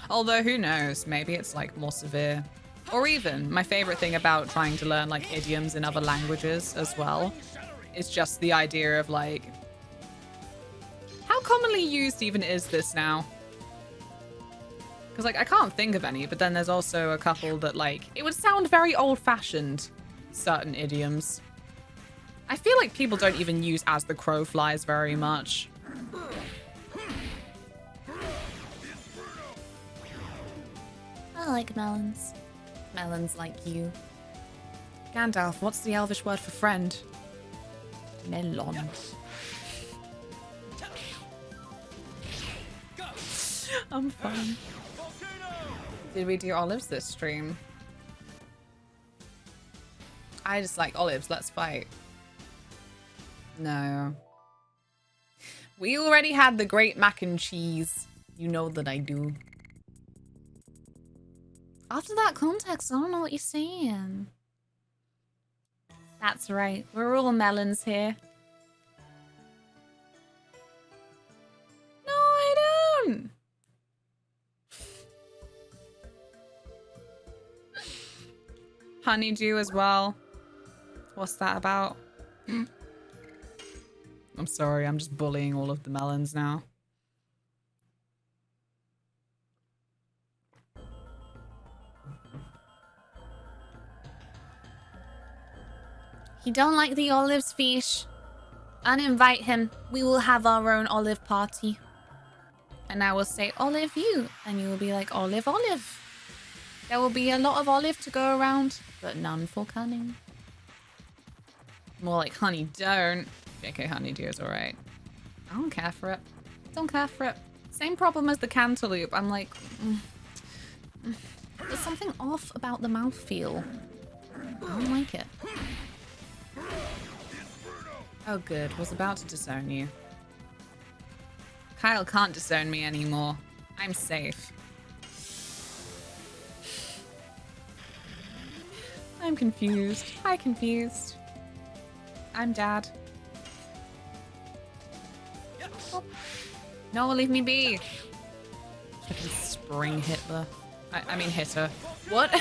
Although, who knows? Maybe it's, like, more severe. Or even, my favorite thing about trying to learn, like, idioms in other languages as well is just the idea of, like, how commonly used even is this now? Because, like, I can't think of any, but then there's also a couple that, like, it would sound very old-fashioned, certain idioms. I feel like people don't even use as the crow flies very much. I like melons. Melons like you. Gandalf, what's the Elvish word for friend? Melon. I'm fine. Did we do olives this stream? I just like olives. Let's fight. No. We already had the great mac and cheese. You know that I do. After that context, I don't know what you're saying. That's right. We're all melons here. No, I don't. Honeydew as well. What's that about? I'm sorry, I'm just bullying all of the melons now. He don't like the olives, fish. Uninvite him. We will have our own olive party. And I will say, olive you. And you will be like, olive, olive. There will be a lot of olive to go around, but none for cunning. More like honey don't. JK, honeydew is alright. I don't care for it. Don't care for it. Same problem as the cantaloupe. I'm like, there's something off about the mouthfeel. I don't like it. Oh good, was about to disown you. Kyle can't disown me anymore. I'm safe. I'm confused. Hi, confused. I'm dad. Oh. No, leave me be. Fucking spring Hitler. I mean hitter. What?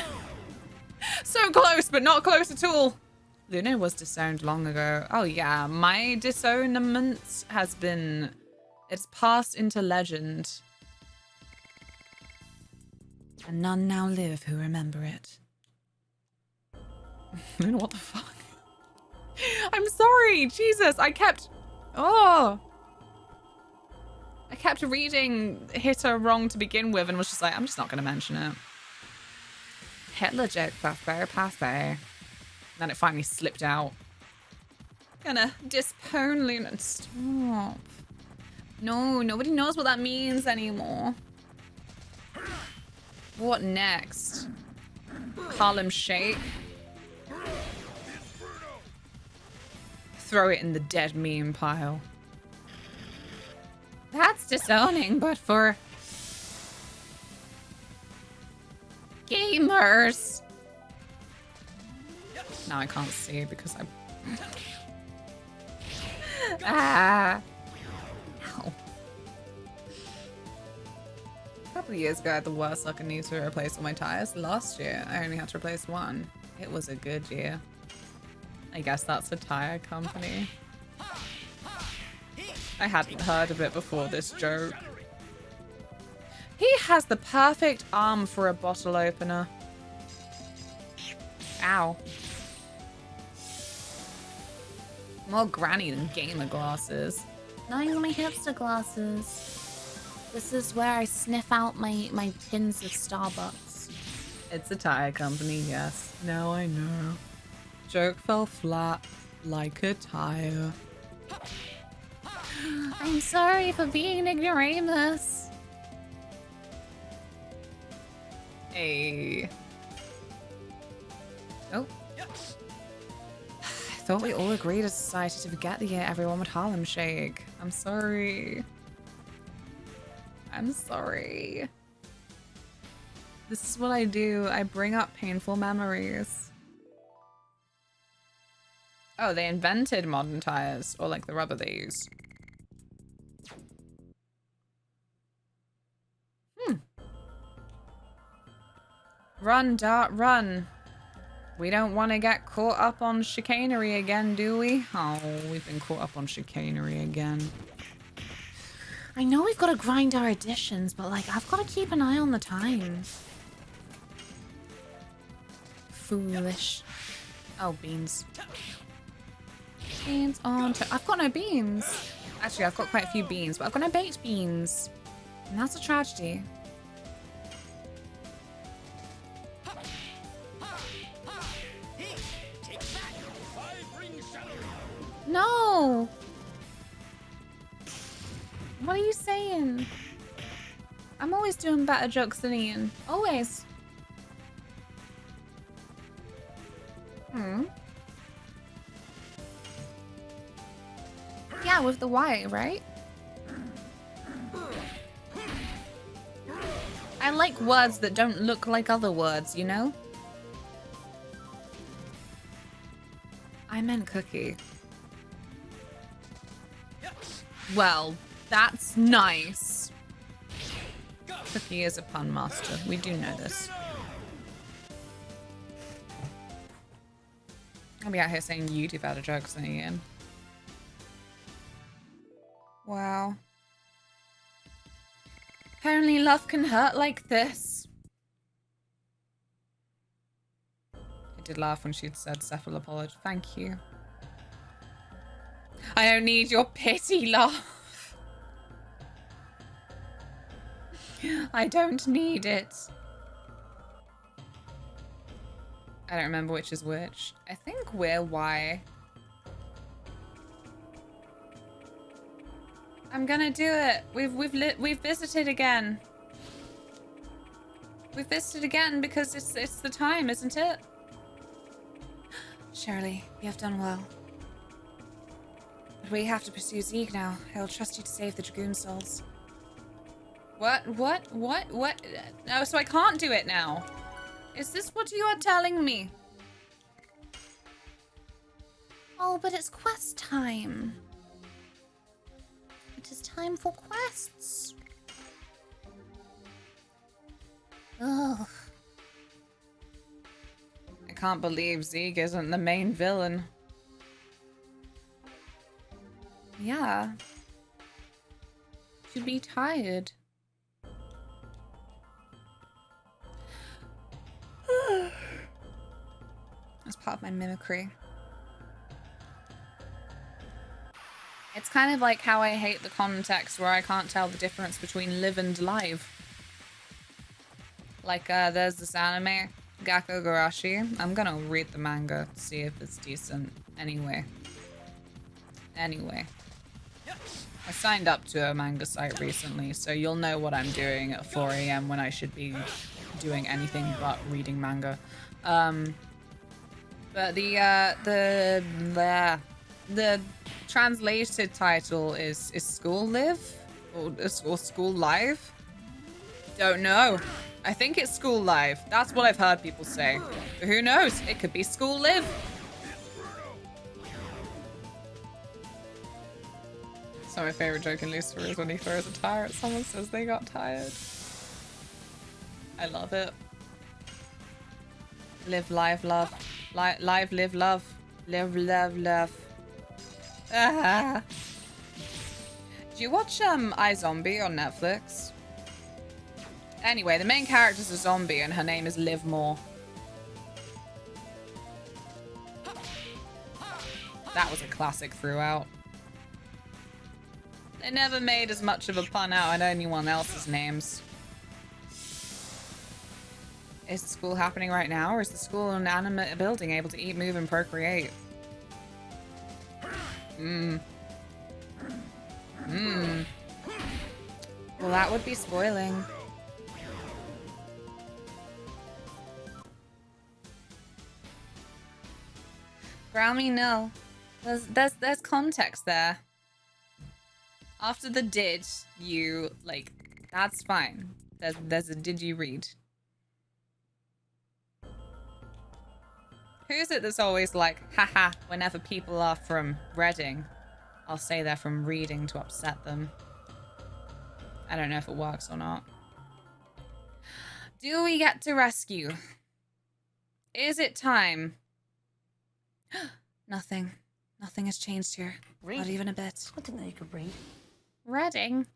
So close, but not close at all. Luna was disowned long ago. Oh yeah, my disownment has been... It's passed into legend. And none now live who remember it. Luna, what the fuck? I'm sorry, Jesus, I kept reading hitter wrong to begin with and was just like, I'm just not gonna mention it. Hitler joke, passe, passe. Then it finally slipped out. Gonna dispone Luna. Stop. No, nobody knows what that means anymore. What next? Harlem Shake. Throw it in the dead meme pile. That's disowning, but for gamers. Now I can't see because I... ah. Ow. A couple of years ago, I had the worst luck and need to replace all my tires. Last year, I only had to replace one. It was a good year. I guess that's a tire company. I hadn't heard of it before this joke. He has the perfect arm for a bottle opener. Ow. More granny than gamer glasses. Nice my hipster glasses. This is where I sniff out my tins of Starbucks. It's a tire company, yes. Now I know. Joke fell flat like a tire. I'm sorry for being an ignoramus. Hey. Oh. I thought we all agreed as a society to forget the year everyone would Harlem Shake. I'm sorry. I'm sorry. This is what I do. I bring up painful memories. Oh, they invented modern tires, or like the rubber they use. Run, Dart, run. We don't want to get caught up on chicanery again, do we? Oh, we've been caught up on chicanery again. I know we've got to grind our additions, but like I've got to keep an eye on the time. Foolish. Oh, beans. Beans on I've got no beans. Actually, I've got quite a few beans, but I've got no baked beans. And that's a tragedy. No! What are you saying? I'm always doing better jokes than Ian. Always. Yeah, with the Y, right? I like words that don't look like other words, you know? I meant cookie. Well, that's nice. Cookie is a pun master. We do know this. I'll be out here saying you do better jokes than Ian. Wow. Apparently love can hurt like this. I did laugh when she'd said cephalopod. Thank you. I don't need your pity laugh. I don't need it. I don't remember which is which. I think we're Y. I'm gonna do it. We've visited again. We've visited again because it's the time, isn't it? Shirley, you have done well. But we have to pursue Zeke now. I'll trust you to save the Dragoon souls. What? No, so I can't do it now. Is this what you are telling me? Oh, but it's quest time. It is time for quests. Ugh. I can't believe Zeke isn't the main villain. Yeah. Should be tired. That's part of my mimicry. It's kind of like how I hate the context where I can't tell the difference between live and live. Like, there's this anime, Gakko Garashi. I'm gonna read the manga, see if it's decent. Anyway. I signed up to a manga site recently, so you'll know what I'm doing at 4 a.m. when I should be doing anything but reading manga. But the translated title is School Live or School Live. Don't know. I think it's School Live. That's what I've heard people say. But who knows? It could be School Live. So my favorite joke in Lucifer is when he throws a tire at someone, says they got tired. I love it. Live, live, love. Live, live, love. Live, love, love. Ah. Do you watch iZombie on Netflix? Anyway, the main character's a zombie and her name is Liv More. That was a classic throughout. They never made as much of a pun out on anyone else's names. Is the school happening right now, or is the school an animate building able to eat, move, and procreate? Well, that would be spoiling. Brownie, no. There's context there. After the did, you, like, that's fine. There's a did you read. Who is it that's always like, haha, whenever people are from Reading, I'll say they're from Reading to upset them. I don't know if it works or not. Do we get to rescue? Is it time? Nothing. Nothing has changed here. Read? Not even a bit. I didn't know you could read. Reading?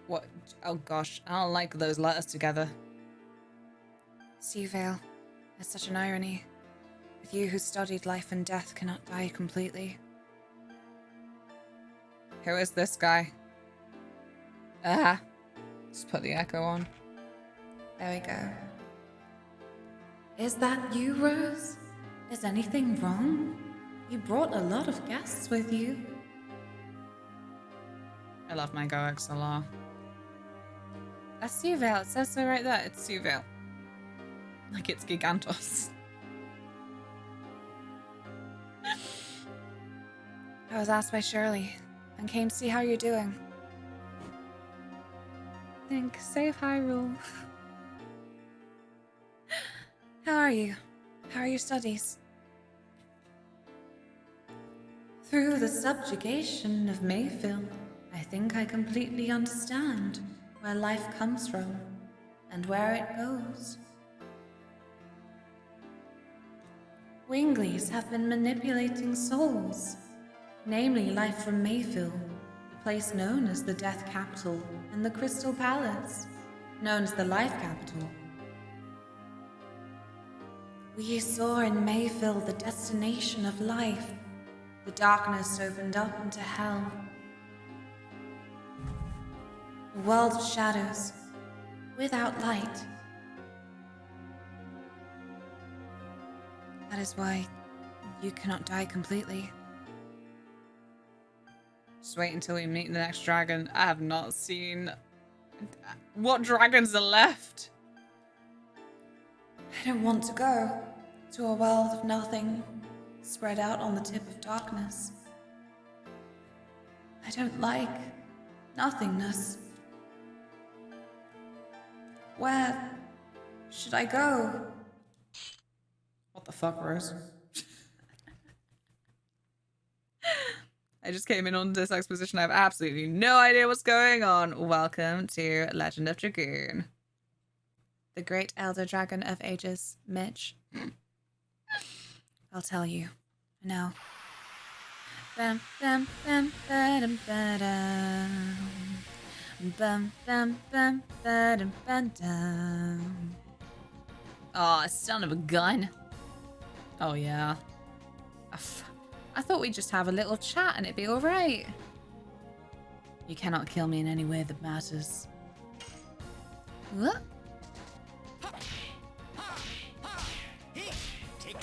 What? Oh gosh, I don't like those letters together. Sea Vale. It's such an irony. With you who studied life and death cannot die completely. Who is this guy? Ah. Just put the echo on. There we go. Is that you, Rose? Is anything wrong? You brought a lot of guests with you. I love my GoXLR. That's Sea Vale. It says so right there. It's Sea Vale. Like it's Gigantos. I was asked by Shirley and came to see how you're doing. Think safe Hyrule. How are you? How are your studies? Through the subjugation of Mayfield, I think I completely understand where life comes from and where it goes. Winglies have been manipulating souls, namely life from Mayfield, the place known as the Death Capital, and the Crystal Palace, known as the Life Capital. We saw in Mayfield the destination of life. The darkness opened up into hell. A world of shadows, without light. That is why you cannot die completely. Just wait until we meet the next dragon. I have not seen... What dragons are left? I don't want to go to a world of nothing, spread out on the tip of darkness. I don't like nothingness. Where should I go? What the fuck, Rose? I just came in on this exposition. I have absolutely no idea what's going on. Welcome to Legend of Dragoon. The great elder dragon of ages, Mitch. I'll tell you. No. Bum, bum, bum, ba-dum, ba-dum. Bum, bum, bum, ba-dum, ba-dum. Aw, son of a gun. Oh, yeah. I thought we'd just have a little chat and it'd be alright. You cannot kill me in any way that matters. What?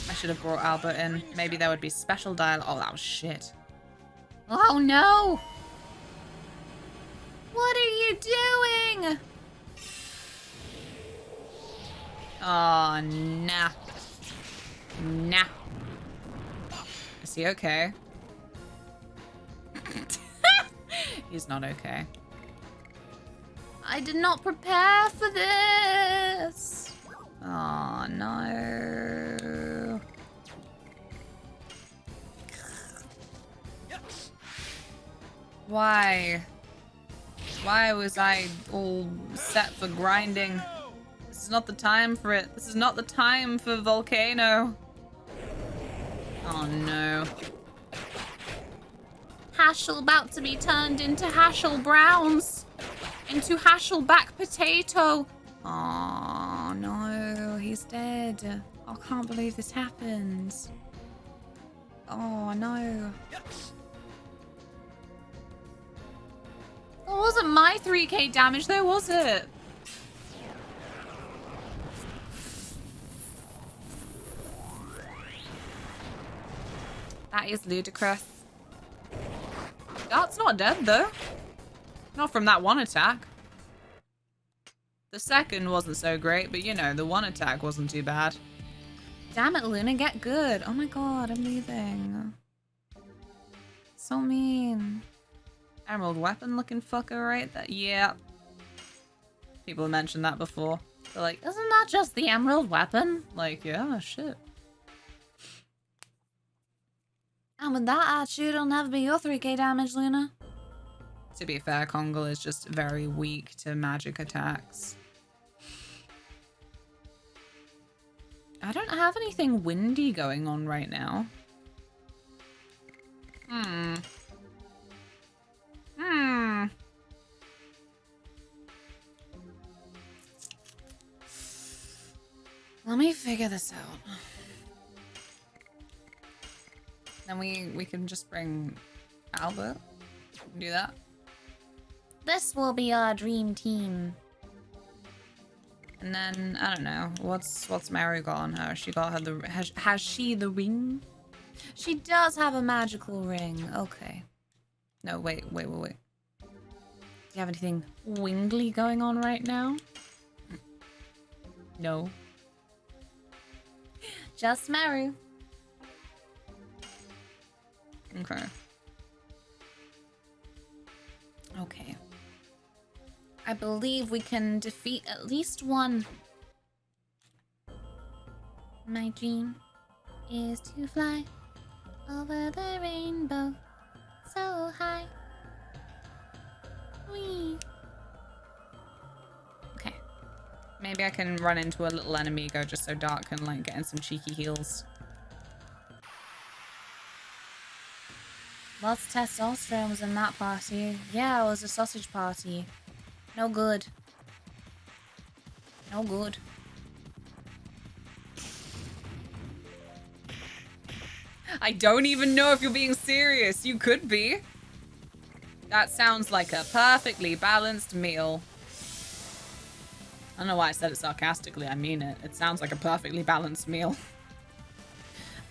I should have brought Albert in. Maybe there would be special dialogue. Oh, that was shit. Oh no! What are you doing? Oh, nah. Nah. Is he okay? He's not okay. I did not prepare for this. Oh, no. Why? Why was I all set for grinding? This is not the time for it. This is not the time for Volcano. Oh, no. Hashel about to be turned into Hashel Browns. Into Hashelback Potato. Oh, no. He's dead. I can't believe this happened. Oh, no. It wasn't my 3k damage though, was it? That is ludicrous. That's not dead, though. Not from that one attack. The second wasn't so great, but you know, the one attack wasn't too bad. Damn it, Luna, get good. Oh my god, I'm leaving. So mean. Emerald weapon looking fucker right there. Yeah. People have mentioned that before. They're like, Isn't that just the emerald weapon? like, yeah, shit. And with that attitude, it'll never be your 3k damage, Luna. To be fair, Kongal is just very weak to magic attacks. I don't have anything windy going on right now. Let me figure this out. Then we can just bring Albert. Do that. This will be our dream team. And then I don't know. What's Mary got on her? She got her the has she the ring? She does have a magical ring. Okay. No, wait. Do you have anything wingly going on right now? No. Just Maru. Okay. Okay. I believe we can defeat at least one. My dream is to fly over the rainbow so high. Whee! Okay. Maybe I can run into a little enemigo just so Dark can like get in some cheeky heals. Lots of testosterone was in that party. Yeah, it was a sausage party. No good. No good. I don't even know if you're being serious. You could be. That sounds like a perfectly balanced meal. I don't know why I said it sarcastically. I mean it. It sounds like a perfectly balanced meal.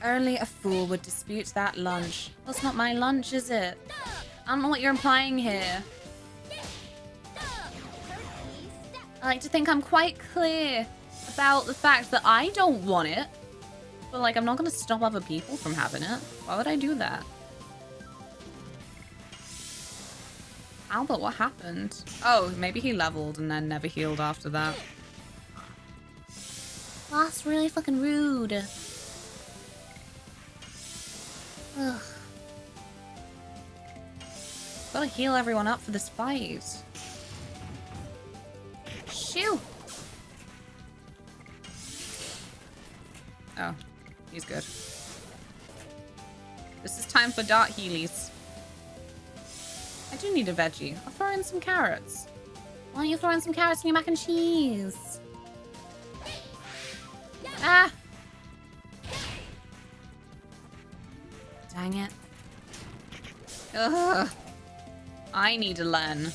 Only a fool would dispute that lunch. That's not my lunch, is it? I don't know what you're implying here. I like to think I'm quite clear about the fact that I don't want it. But, like, I'm not going to stop other people from having it. Why would I do that? Albert, what happened? Oh, maybe he leveled and then never healed after that. Well, that's really fucking rude. Ugh. Gotta heal everyone up for this fight. Shoo! Oh, he's good. This is time for dart healies. I do need a veggie. I'll throw in some carrots. Why don't you throw in some carrots in your mac and cheese? Ah! Dang it. Ugh. I need a Len.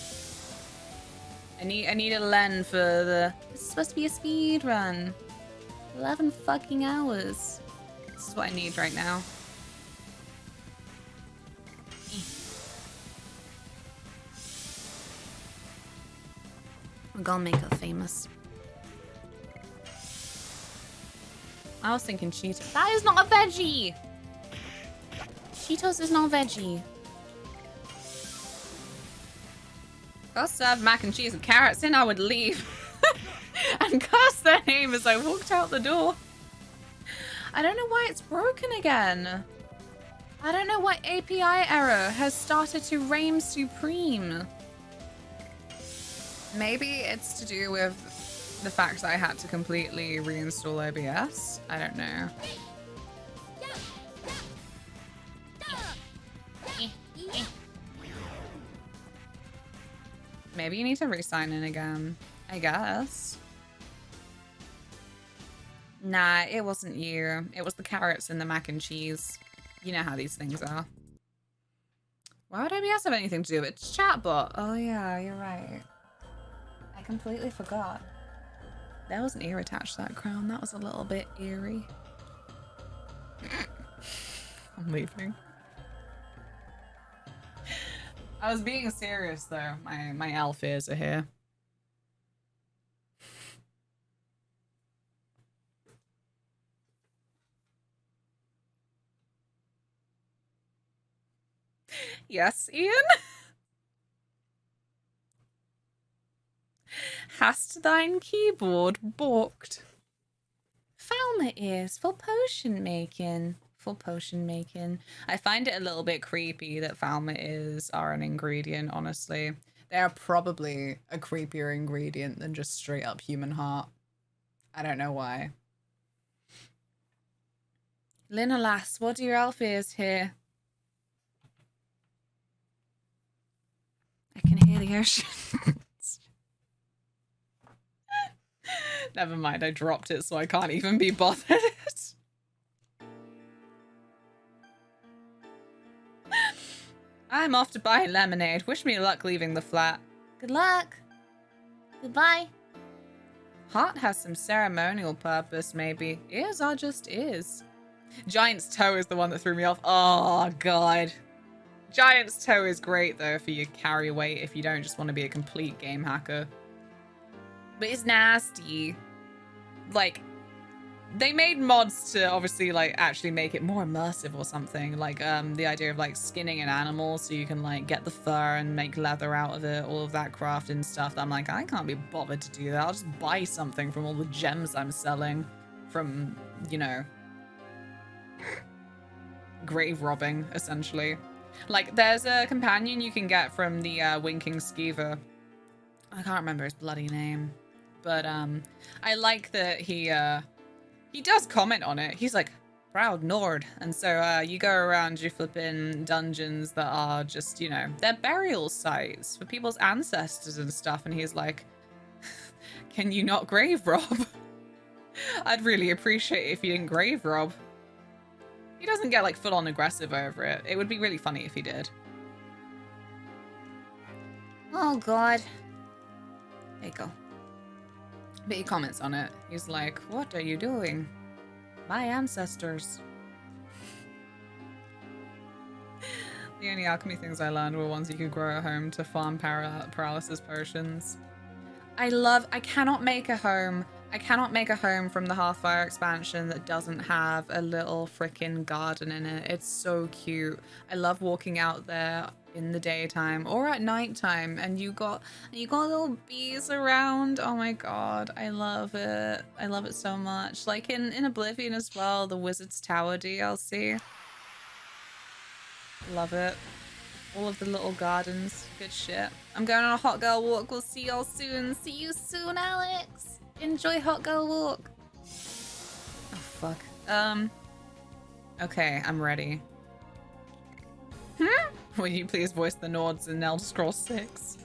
I need a len for the... This is supposed to be a speed run. 11 fucking hours. This is what I need right now. We're gonna make her famous. I was thinking Cheetos. That is not a veggie! Cheetos is not a veggie. If I served mac and cheese with carrots in, I would leave. And curse their name as I walked out the door. I don't know why it's broken again. I don't know why API error has started to reign supreme. Maybe it's to do with the fact that I had to completely reinstall OBS. I don't know. Maybe you need to re-sign in again, I guess. Nah, it wasn't you. It was the carrots and the mac and cheese. You know how these things are. Why would OBS have anything to do with it? It's chatbot. Oh yeah, you're right. I completely forgot. There was an ear attached to that crown. That was a little bit eerie. I'm leaving. I was being serious though. My elf ears are here. Yes, Ian? Hast thine keyboard balked? Falmer ears for potion making. For potion making. I find it a little bit creepy that Falmer ears are an ingredient, honestly. They are probably a creepier ingredient than just straight up human heart. I don't know why. Lina lass, what do your elf ears hear? I can hear the ocean. Never mind, I dropped it so I can't even be bothered. I'm off to buy lemonade. Wish me luck leaving the flat. Good luck. Goodbye. Heart has some ceremonial purpose, maybe. Ears are just ears. Giant's toe is the one that threw me off. Oh, God. Giant's toe is great, though, for your carry weight if you don't just want to be a complete game hacker. But it's nasty. Like, they made mods to obviously, like, actually make it more immersive or something. Like, the idea of, like, skinning an animal so you can, like, get the fur and make leather out of it. All of that crafting stuff. I'm like, I can't be bothered to do that. I'll just buy something from all the gems I'm selling. From, you know, grave robbing, essentially. Like, there's a companion you can get from the Winking Skeever. I can't remember his bloody name. But, I like that he does comment on it. He's like, proud Nord. And so, you go around your flipping dungeons that are just, you know, they're burial sites for people's ancestors and stuff. And he's like, can you not grave rob? I'd really appreciate it if you didn't grave rob. He doesn't get, like, full-on aggressive over it. It would be really funny if he did. Oh, God. There you go. But he comments on it. He's like, what are you doing? My ancestors. The only alchemy things I learned were ones you could grow at home to farm paralysis potions. I cannot make a home. I cannot make a home from the Hearthfire expansion that doesn't have a little freaking garden in it. It's so cute. I love walking out there in the daytime or at nighttime, and you got little bees around. Oh my god, I love it. I love it so much. Like in Oblivion as well, the Wizard's Tower DLC. Love it. All of the little gardens. Good shit. I'm going on a hot girl walk. We'll see y'all soon. See you soon, Alex. Enjoy hot girl walk. Oh, fuck. Okay, I'm ready. Will you please voice the Nords in Elder Scrolls 6?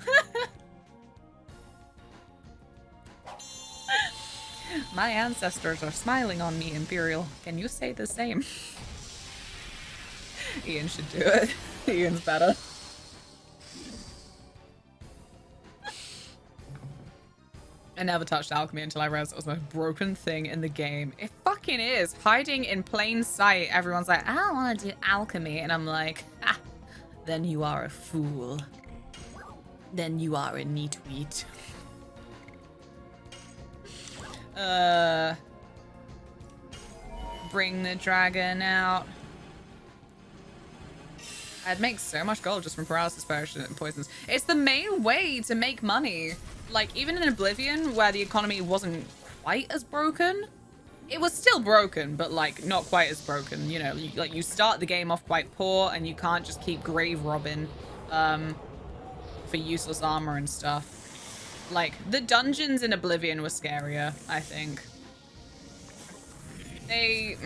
My ancestors are smiling on me, Imperial. Can you say the same? Ian should do it. Ian's better. I never touched alchemy until I realized it was the most broken thing in the game. It fucking is. Hiding in plain sight. Everyone's like, I don't want to do alchemy. And I'm like, ah, then you are a fool. Then you are a neat wheat. Bring the dragon out. I'd make so much gold just from paralysis potions and poisons. It's the main way to make money. Like, even in Oblivion, where the economy wasn't quite as broken, it was still broken, but, like, not quite as broken. You know, you start the game off quite poor, and you can't just keep grave robbing for useless armor and stuff. Like, the dungeons in Oblivion were scarier, I think. They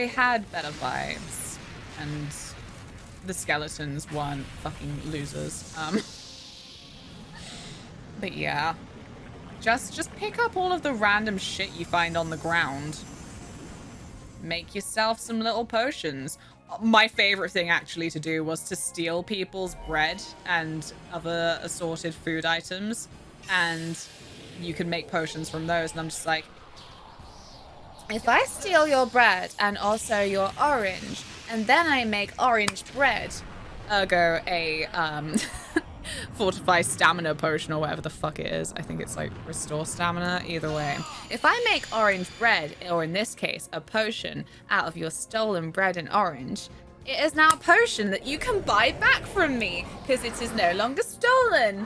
had better vibes, and the skeletons weren't fucking losers. But yeah, just pick up all of the random shit you find on the ground. Make yourself some little potions. My favorite thing actually to do was to steal people's bread and other assorted food items, and you can make potions from those. And I'm just like, if I steal your bread and also your orange, and then I make orange bread, ergo a fortify stamina potion or whatever the fuck it is. I think it's like restore stamina, either way. If I make orange bread, or in this case, a potion out of your stolen bread and orange, it is now a potion that you can buy back from me because it is no longer stolen.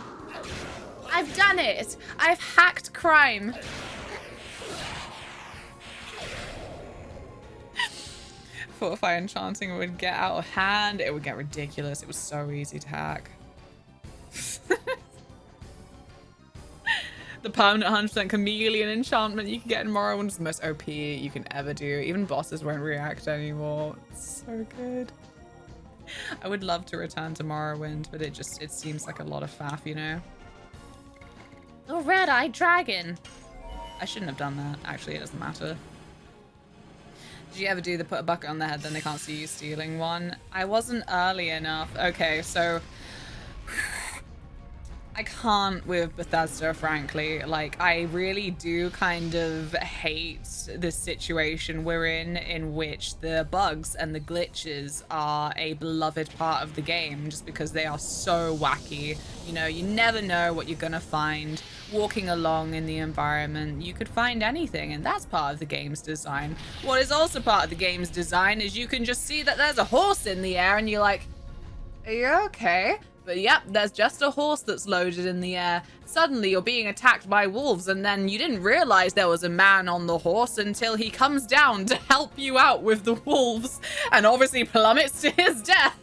I've done it. I've hacked crime. Fortify enchanting would get out of hand. It would get ridiculous. It was so easy to hack. The permanent 100% chameleon enchantment you can get in Morrowind is the most OP you can ever do. Even bosses won't react anymore. It's so good. I would love to return to Morrowind, but it seems like a lot of faff, you know? The red-eyed dragon. I shouldn't have done that. Actually, it doesn't matter. Did you ever do the put a bucket on their head then they can't see you stealing one? I wasn't early enough. Okay, so I can't with Bethesda, frankly. Like, I really do kind of hate the situation we're in which the bugs and the glitches are a beloved part of the game just because they are so wacky. You know, you never know what you're gonna find. Walking along in the environment, you could find anything, and that's part of the game's design. What is also part of the game's design is you can just see that there's a horse in the air and you're like, are you okay? But yep, there's just a horse that's loaded in the air. Suddenly you're being attacked by wolves, and then you didn't realize there was a man on the horse until he comes down to help you out with the wolves and obviously plummets to his death.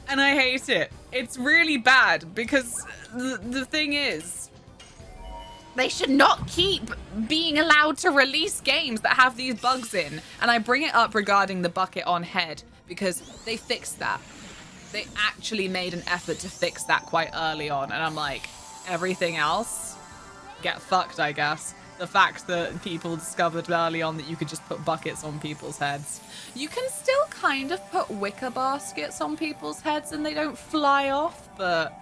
And I hate it. It's really bad because the thing is, they should not keep being allowed to release games that have these bugs in. And I bring it up regarding the bucket on head because they fixed that. They actually made an effort to fix that quite early on. And I'm like, everything else, get fucked, I guess. The fact that people discovered early on that you could just put buckets on people's heads. You can still kind of put wicker baskets on people's heads and they don't fly off, but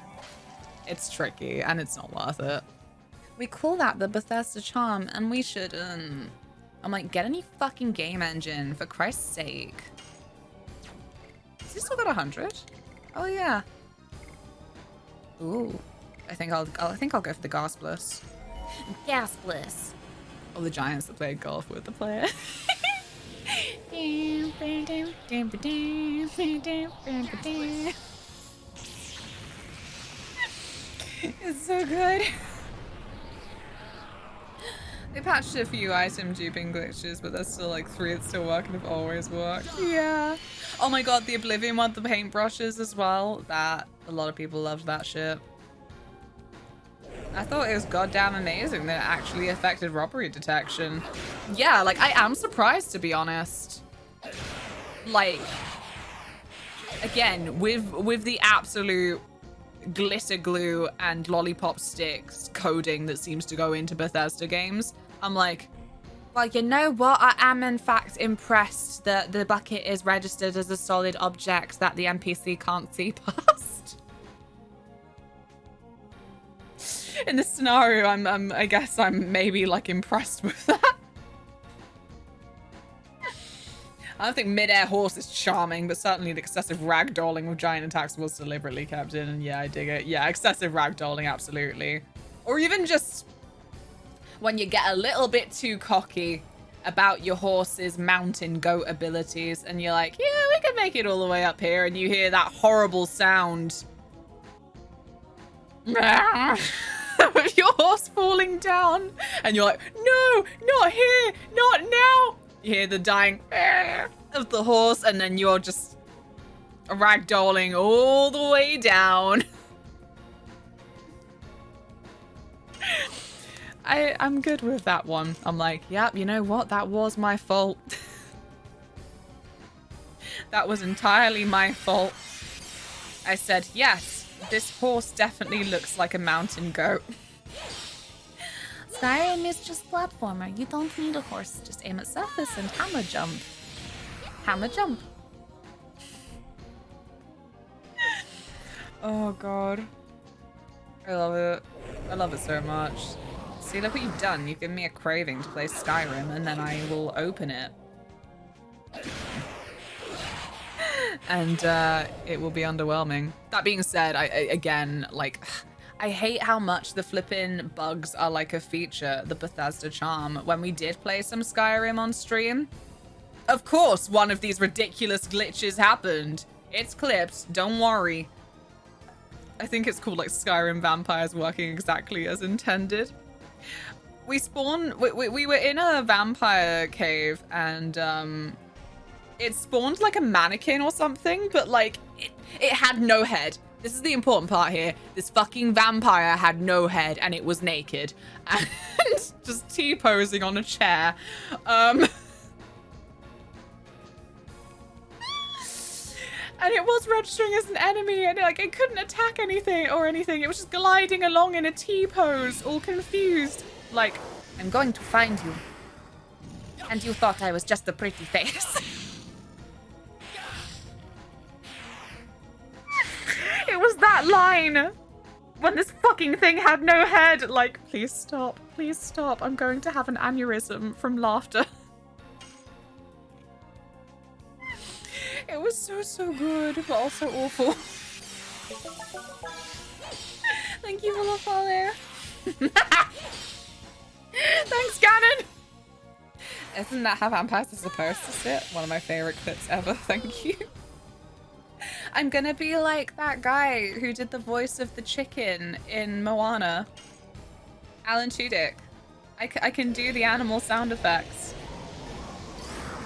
it's tricky and it's not worth it. We call that the Bethesda charm, and we shouldn't. I'm like, get a new fucking game engine, for Christ's sake. Has he still got 100? Oh yeah. Ooh, I think I'll go for the Gaspless. Gaspless. All the giants that played golf with the player. It's so good. They patched a few item duping glitches, but there's still like 3 that still work and have always worked. Yeah. Oh my god, the Oblivion one, the paintbrushes as well. That, a lot of people loved that shit. I thought it was goddamn amazing that it actually affected robbery detection. Yeah, like, I am surprised, to be honest. Like, again, with the absolute glitter glue and lollipop sticks coding that seems to go into Bethesda games, I'm like, Well, you know what? I am in fact impressed that the bucket is registered as a solid object that the NPC can't see past. In this scenario, I guess I'm maybe like impressed with that. I don't think mid-air horse is charming, but certainly the excessive ragdolling with giant attacks was deliberately kept in, and yeah, I dig it. Yeah, excessive ragdolling, absolutely. Or even just when you get a little bit too cocky about your horse's mountain goat abilities, and you're like, yeah, we can make it all the way up here, and you hear that horrible sound with your horse falling down, and you're like, no, not here, not now. You hear the dying of the horse, and then you're just ragdolling all the way down. I'm good with that one. I'm like, yep, you know what? That was my fault. That was entirely my fault. I said, yes, this horse definitely looks like a mountain goat. Skyrim is just platformer. You don't need a horse. Just aim at surface and hammer jump. Hammer jump. Oh god. I love it. I love it so much. See, look what you've done. You've given me a craving to play Skyrim, and then I will open it. And it will be underwhelming. That being said, again, like, I hate how much the flippin' bugs are like a feature, the Bethesda charm. When we did play some Skyrim on stream, of course, one of these ridiculous glitches happened. It's clipped, don't worry. I think it's called like Skyrim Vampires Working Exactly as Intended. We were in a vampire cave, and it spawned like a mannequin or something, but like it had no head. This is the important part here. This fucking vampire had no head, and it was naked and just T-posing on a chair. And it was registering as an enemy, and like it couldn't attack anything or anything. It was just gliding along in a T-pose, all confused. Like, I'm going to find you. And you thought I was just a pretty face. it was that line when this fucking thing had no head. Like, please stop, please stop. I'm going to have an aneurysm from laughter. It was so good, but also awful. Thank you for the follow. Thanks, Gannon. Isn't that how vampires are supposed to sit? One of my favorite clips ever. Thank you. I'm gonna be like that guy who did the voice of the chicken in Moana. Alan Tudyk. I can do the animal sound effects.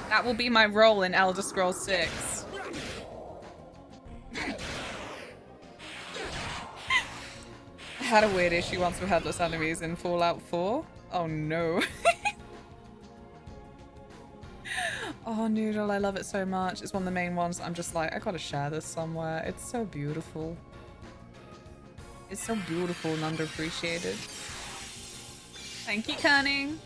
That will be my role in Elder Scrolls 6. I had a weird issue once with headless enemies in Fallout 4. Oh no. Oh, Noodle, I love it so much. It's one of the main ones. I'm just like, I gotta share this somewhere. It's so beautiful. It's so beautiful and underappreciated. Thank you, Cunning.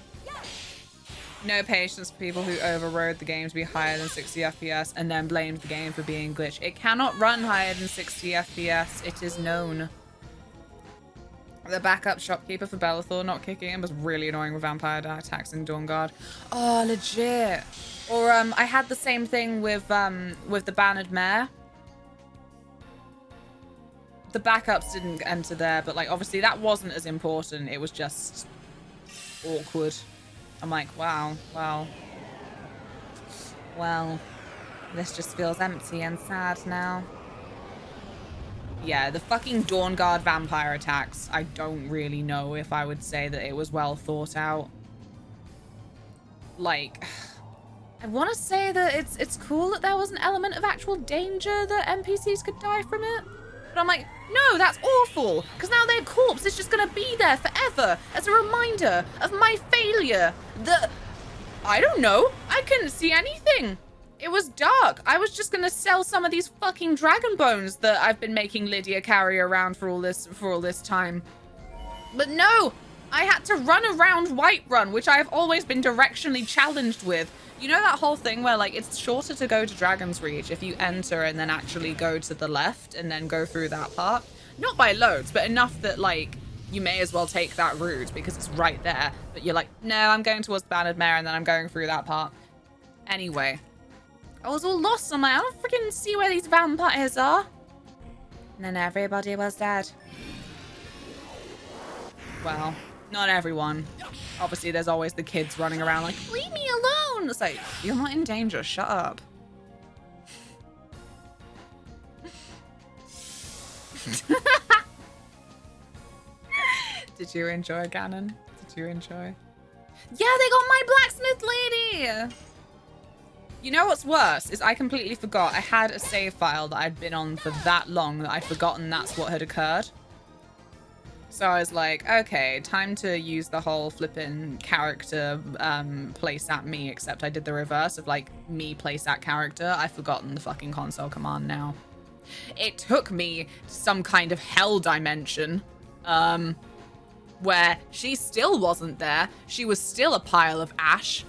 No patience for people who overrode the game to be higher than 60 FPS and then blamed the game for being glitched. It cannot run higher than 60 FPS. It is known. The backup shopkeeper for Bellathor not kicking in was really annoying with vampire attacks in Dawnguard. Oh, legit. Or I had the same thing with the Bannered Mare. The backups didn't enter there, but like obviously that wasn't as important. It was just awkward. I'm like, wow, well, this just feels empty and sad now. Yeah, the fucking Dawnguard vampire attacks, I don't really know if I would say that it was well thought out. Like, I want to say that it's cool that there was an element of actual danger that NPCs could die from it. But I'm like, no, that's awful. Because now their corpse is just going to be there forever as a reminder of my failure. I don't know. I couldn't see anything. It was dark. I was just going to sell some of these fucking dragon bones that I've been making Lydia carry around for all this time. But no, I had to run around Whiterun, which I've always been directionally challenged with. You know that whole thing where, like, it's shorter to go to Dragon's Reach if you enter and then actually go to the left and then go through that part? Not by loads, but enough that, like, you may as well take that route because it's right there. But you're like, no, I'm going towards Bannered Mare and then I'm going through that part. Anyway, I was all lost. I'm like, I don't freaking see where these vampires are. And then everybody was dead. Well, not everyone. Obviously, there's always the kids running around like, leave me alone. It's like, you're not in danger. Shut up. Did you enjoy, Ganon? Did you enjoy? Yeah, they got my blacksmith lady! You know what's worse is I completely forgot. I had a save file that I'd been on for that long that I'd forgotten that's what had occurred. So I was like, okay, time to use the whole flippin' character place at me, except I did the reverse of like me place at character. I've forgotten the fucking console command now. It took me to some kind of hell dimension where she still wasn't there. She was still a pile of ash.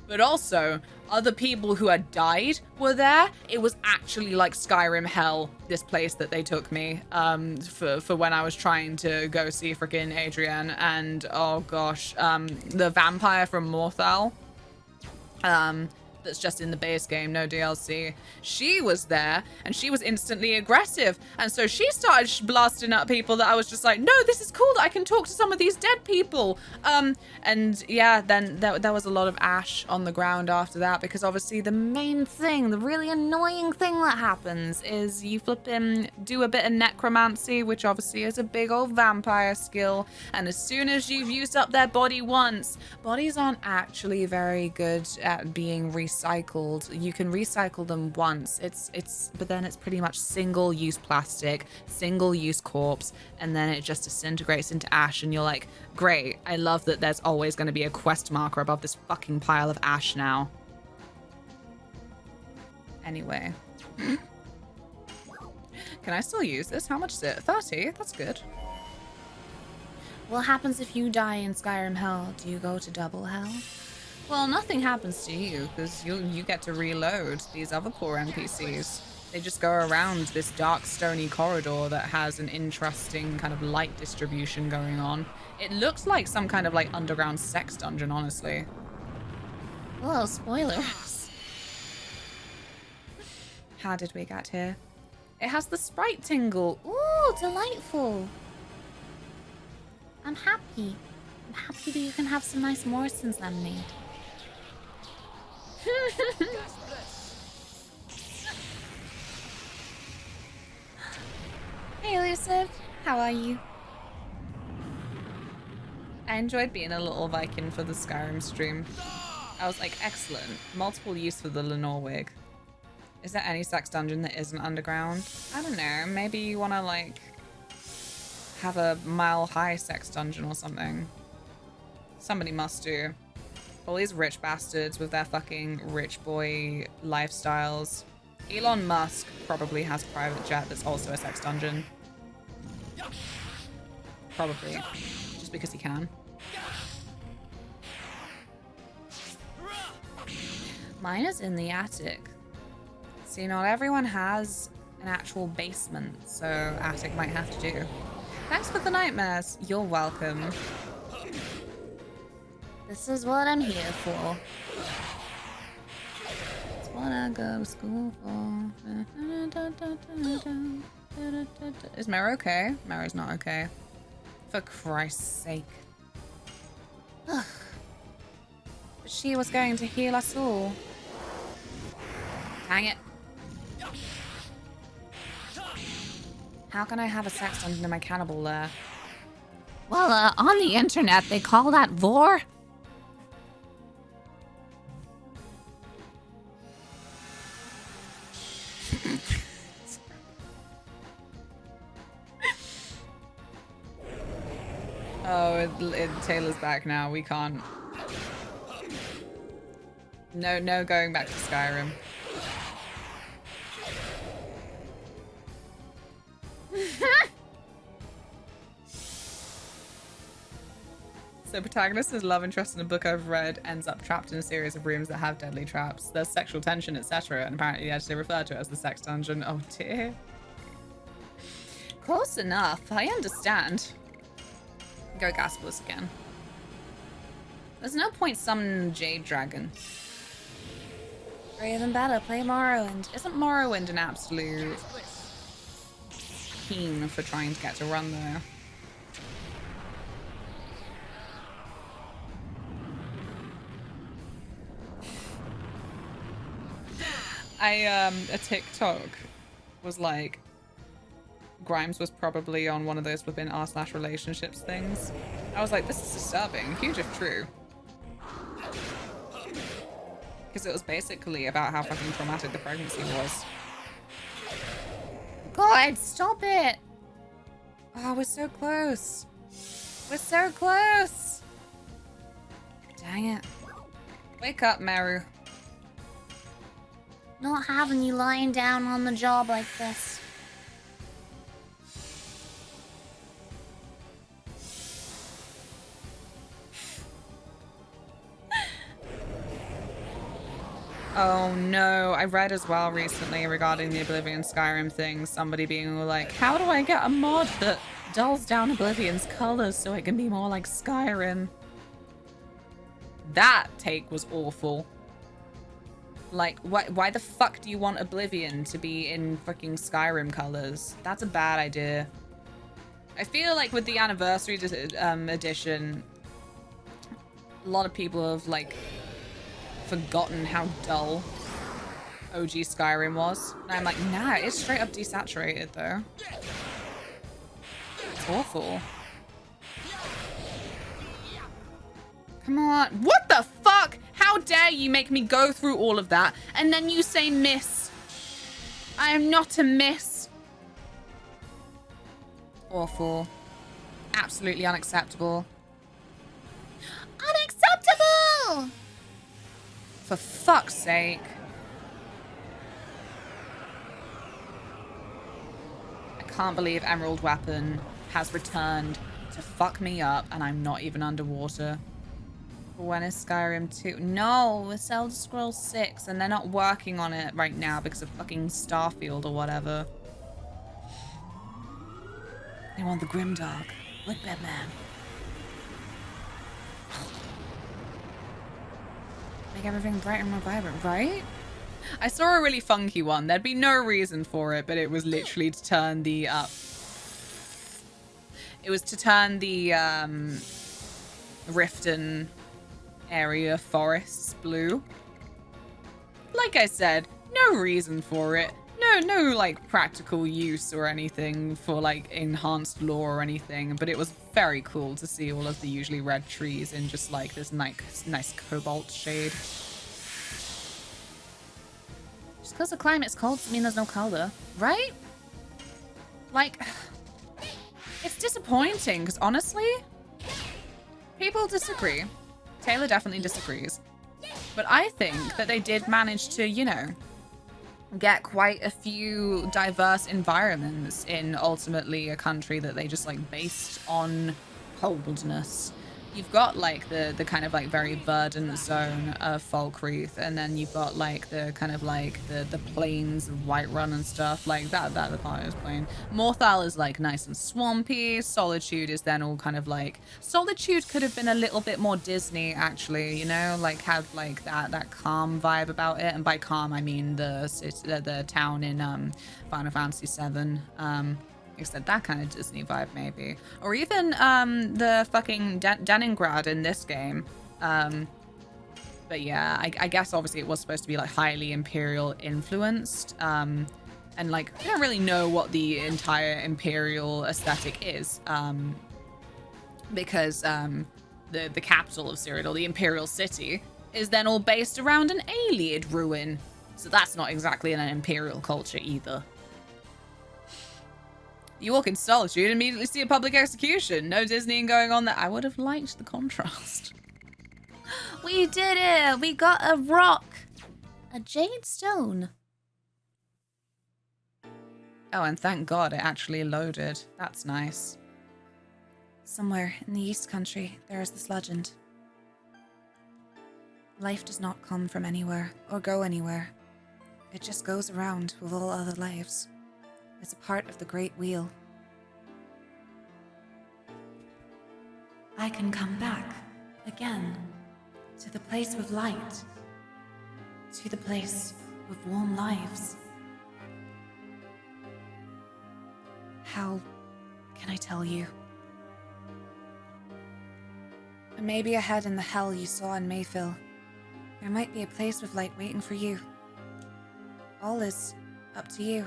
But also, other people who had died were there. It was actually like Skyrim hell, this place that they took me for when I was trying to go see freaking Adrienne. And oh gosh, the vampire from Morthal, that's just in the base game, no DLC. She was there and she was instantly aggressive. And so she started blasting up people that I was just like, no, this is cool that I can talk to some of these dead people. And yeah, then there was a lot of ash on the ground after that because obviously the main thing, the really annoying thing that happens is you flippin' do a bit of necromancy, which obviously is a big old vampire skill. And as soon as you've used up their body once, bodies aren't actually very good at being recycled. You can recycle them once. But then it's pretty much single-use plastic, single-use corpse, and then it just disintegrates into ash. And you're like, great. I love that there's always going to be a quest marker above this fucking pile of ash now. Anyway. Can I still use this? How much is it? 30? That's good. What happens if you die in Skyrim Hell? Do you go to double hell? Well, nothing happens to you, because you get to reload these other poor NPCs. They just go around this dark, stony corridor that has an interesting kind of light distribution going on. It looks like some kind of, like, underground sex dungeon, honestly. Whoa, spoilers. How did we get here? It has the sprite tingle. Ooh, delightful. I'm happy. I'm happy that you can have some nice Morrison's lemonade. Hey, Elusive. How are you? I enjoyed being a little Viking for the Skyrim stream. I was like, excellent. Multiple use for the Lenore wig. Is there any sex dungeon that isn't underground? I don't know. Maybe you want to, like, have a mile-high sex dungeon or something. Somebody must do. All these rich bastards with their fucking rich boy lifestyles. Elon Musk probably has a private jet that's also a sex dungeon. Probably. Just because he can. Mine is in the attic. See, not everyone has an actual basement, so attic might have to do. Thanks for the nightmares. You're welcome. This is what I'm here for. It's what I go to school for. Is Mara okay? Mara's not okay. For Christ's sake. But she was going to heal us all. Hang it. How can I have a sex dungeon in my cannibal lair? Well, on the internet, they call that vor. Oh, Taylor's back now. We can't. No going back to Skyrim. So protagonist's love interest in a book I've read ends up trapped in a series of rooms that have deadly traps. There's sexual tension, etc. And apparently the editor referred to it as the sex dungeon. Oh dear. Close enough. I understand. Go Gaspers again. There's no point summoning Jade Dragon. Or even better, play Morrowind. Isn't Morrowind an absolute keen for trying to get to run there? A TikTok was like, Grimes was probably on one of those within r/relationships things. I was like, this is disturbing, huge if true. Because it was basically about how fucking traumatic the pregnancy was. God, stop it! Oh, we're so close. We're so close. Dang it. Wake up, Meru. Not having you lying down on the job like this. Oh no, I read as well recently regarding the Oblivion Skyrim thing, somebody being all like, how do I get a mod that dulls down Oblivion's colors so it can be more like Skyrim? That take was awful. Like, why the fuck do you want Oblivion to be in fucking Skyrim colors? That's a bad idea. I feel like with the anniversary edition, a lot of people have like forgotten how dull OG Skyrim was. And I'm like, nah, it's straight up desaturated though. It's awful. Come on. What the fuck? How dare you make me go through all of that and then you say miss? I am not a miss. Awful. Absolutely unacceptable. Unacceptable! For fuck's sake. I can't believe Emerald Weapon has returned to fuck me up and I'm not even underwater. When is Skyrim 2? No, it's Elder Scrolls 6 and they're not working on it right now because of fucking Starfield or whatever. They want the Grimdark, like Batman. Make everything bright and more vibrant, right? I saw a really funky one. There'd be no reason for it, but it was literally to turn the it was to turn the Riften area forests blue. Like I said, no reason for it. No like practical use or anything for like enhanced lore or anything, but it was very cool to see all of the usually red trees in just like this nice cobalt shade. Just because the climate's cold doesn't mean there's no color, right? Like, it's disappointing because honestly, people disagree. Taylor definitely disagrees. But I think that they did manage to, you know, get quite a few diverse environments in ultimately a country that they just like based on coldness. You've got like the kind of like very verdant zone of Falkreath, and then you've got like the kind of like the plains of Whiterun and stuff like that. The part is plain. Morthal is like nice and swampy. Solitude is then all kind of like Solitude could have been a little bit more Disney actually, you know, like had like that calm vibe about it. And by calm I mean the town in Final Fantasy VII. Except that kind of Disney vibe, maybe. Or even the fucking Leningrad in this game. But yeah, I guess obviously it was supposed to be like highly Imperial influenced. And like, we don't really know what the entire Imperial aesthetic is. Because the capital of Cyrodiil, the Imperial City, is then all based around an Ayleid ruin. So that's not exactly an Imperial culture either. You walk in Solitude and immediately see a public execution. No Disneying going on there. I would have liked the contrast. We did it! We got a rock! A jade stone. Oh, and thank God it actually loaded. That's nice. Somewhere in the East Country, there is this legend. Life does not come from anywhere or go anywhere. It just goes around with all other lives. It's a part of the Great Wheel. I can come back again to the place with light, to the place with warm lives. How can I tell you? Maybe ahead in the hell you saw in Mayfield, there might be a place with light waiting for you. All is up to you.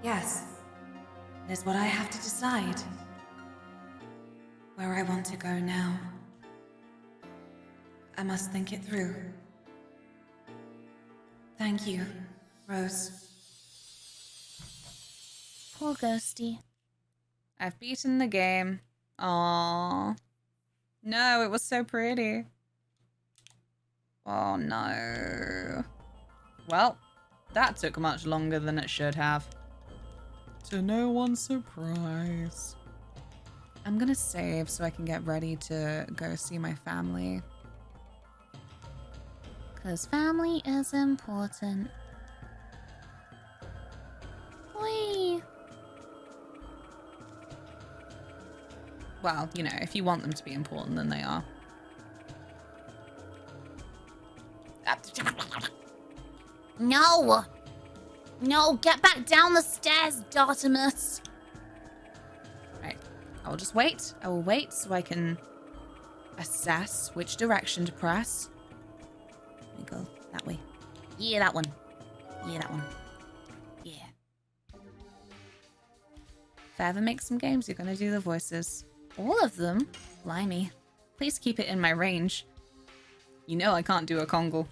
Yes, it is what I have to decide. Where I want to go now. I must think it through. Thank you, Rose. Poor Ghosty. I've beaten the game. Aww. No, it was so pretty. Oh no. Well, that took much longer than it should have. To no one's surprise. I'm gonna save so I can get ready to go see my family. 'Cause family is important. Whee! Well, you know, if you want them to be important, then they are. No! No, get back down the stairs, Dartimus! Right. I will just wait. I will wait so I can assess which direction to press. Let me go that way. Yeah, that one. Yeah, that one. Yeah. If I ever make some games, you're gonna do the voices. All of them? Blimey. Please keep it in my range. You know I can't do a Kongle.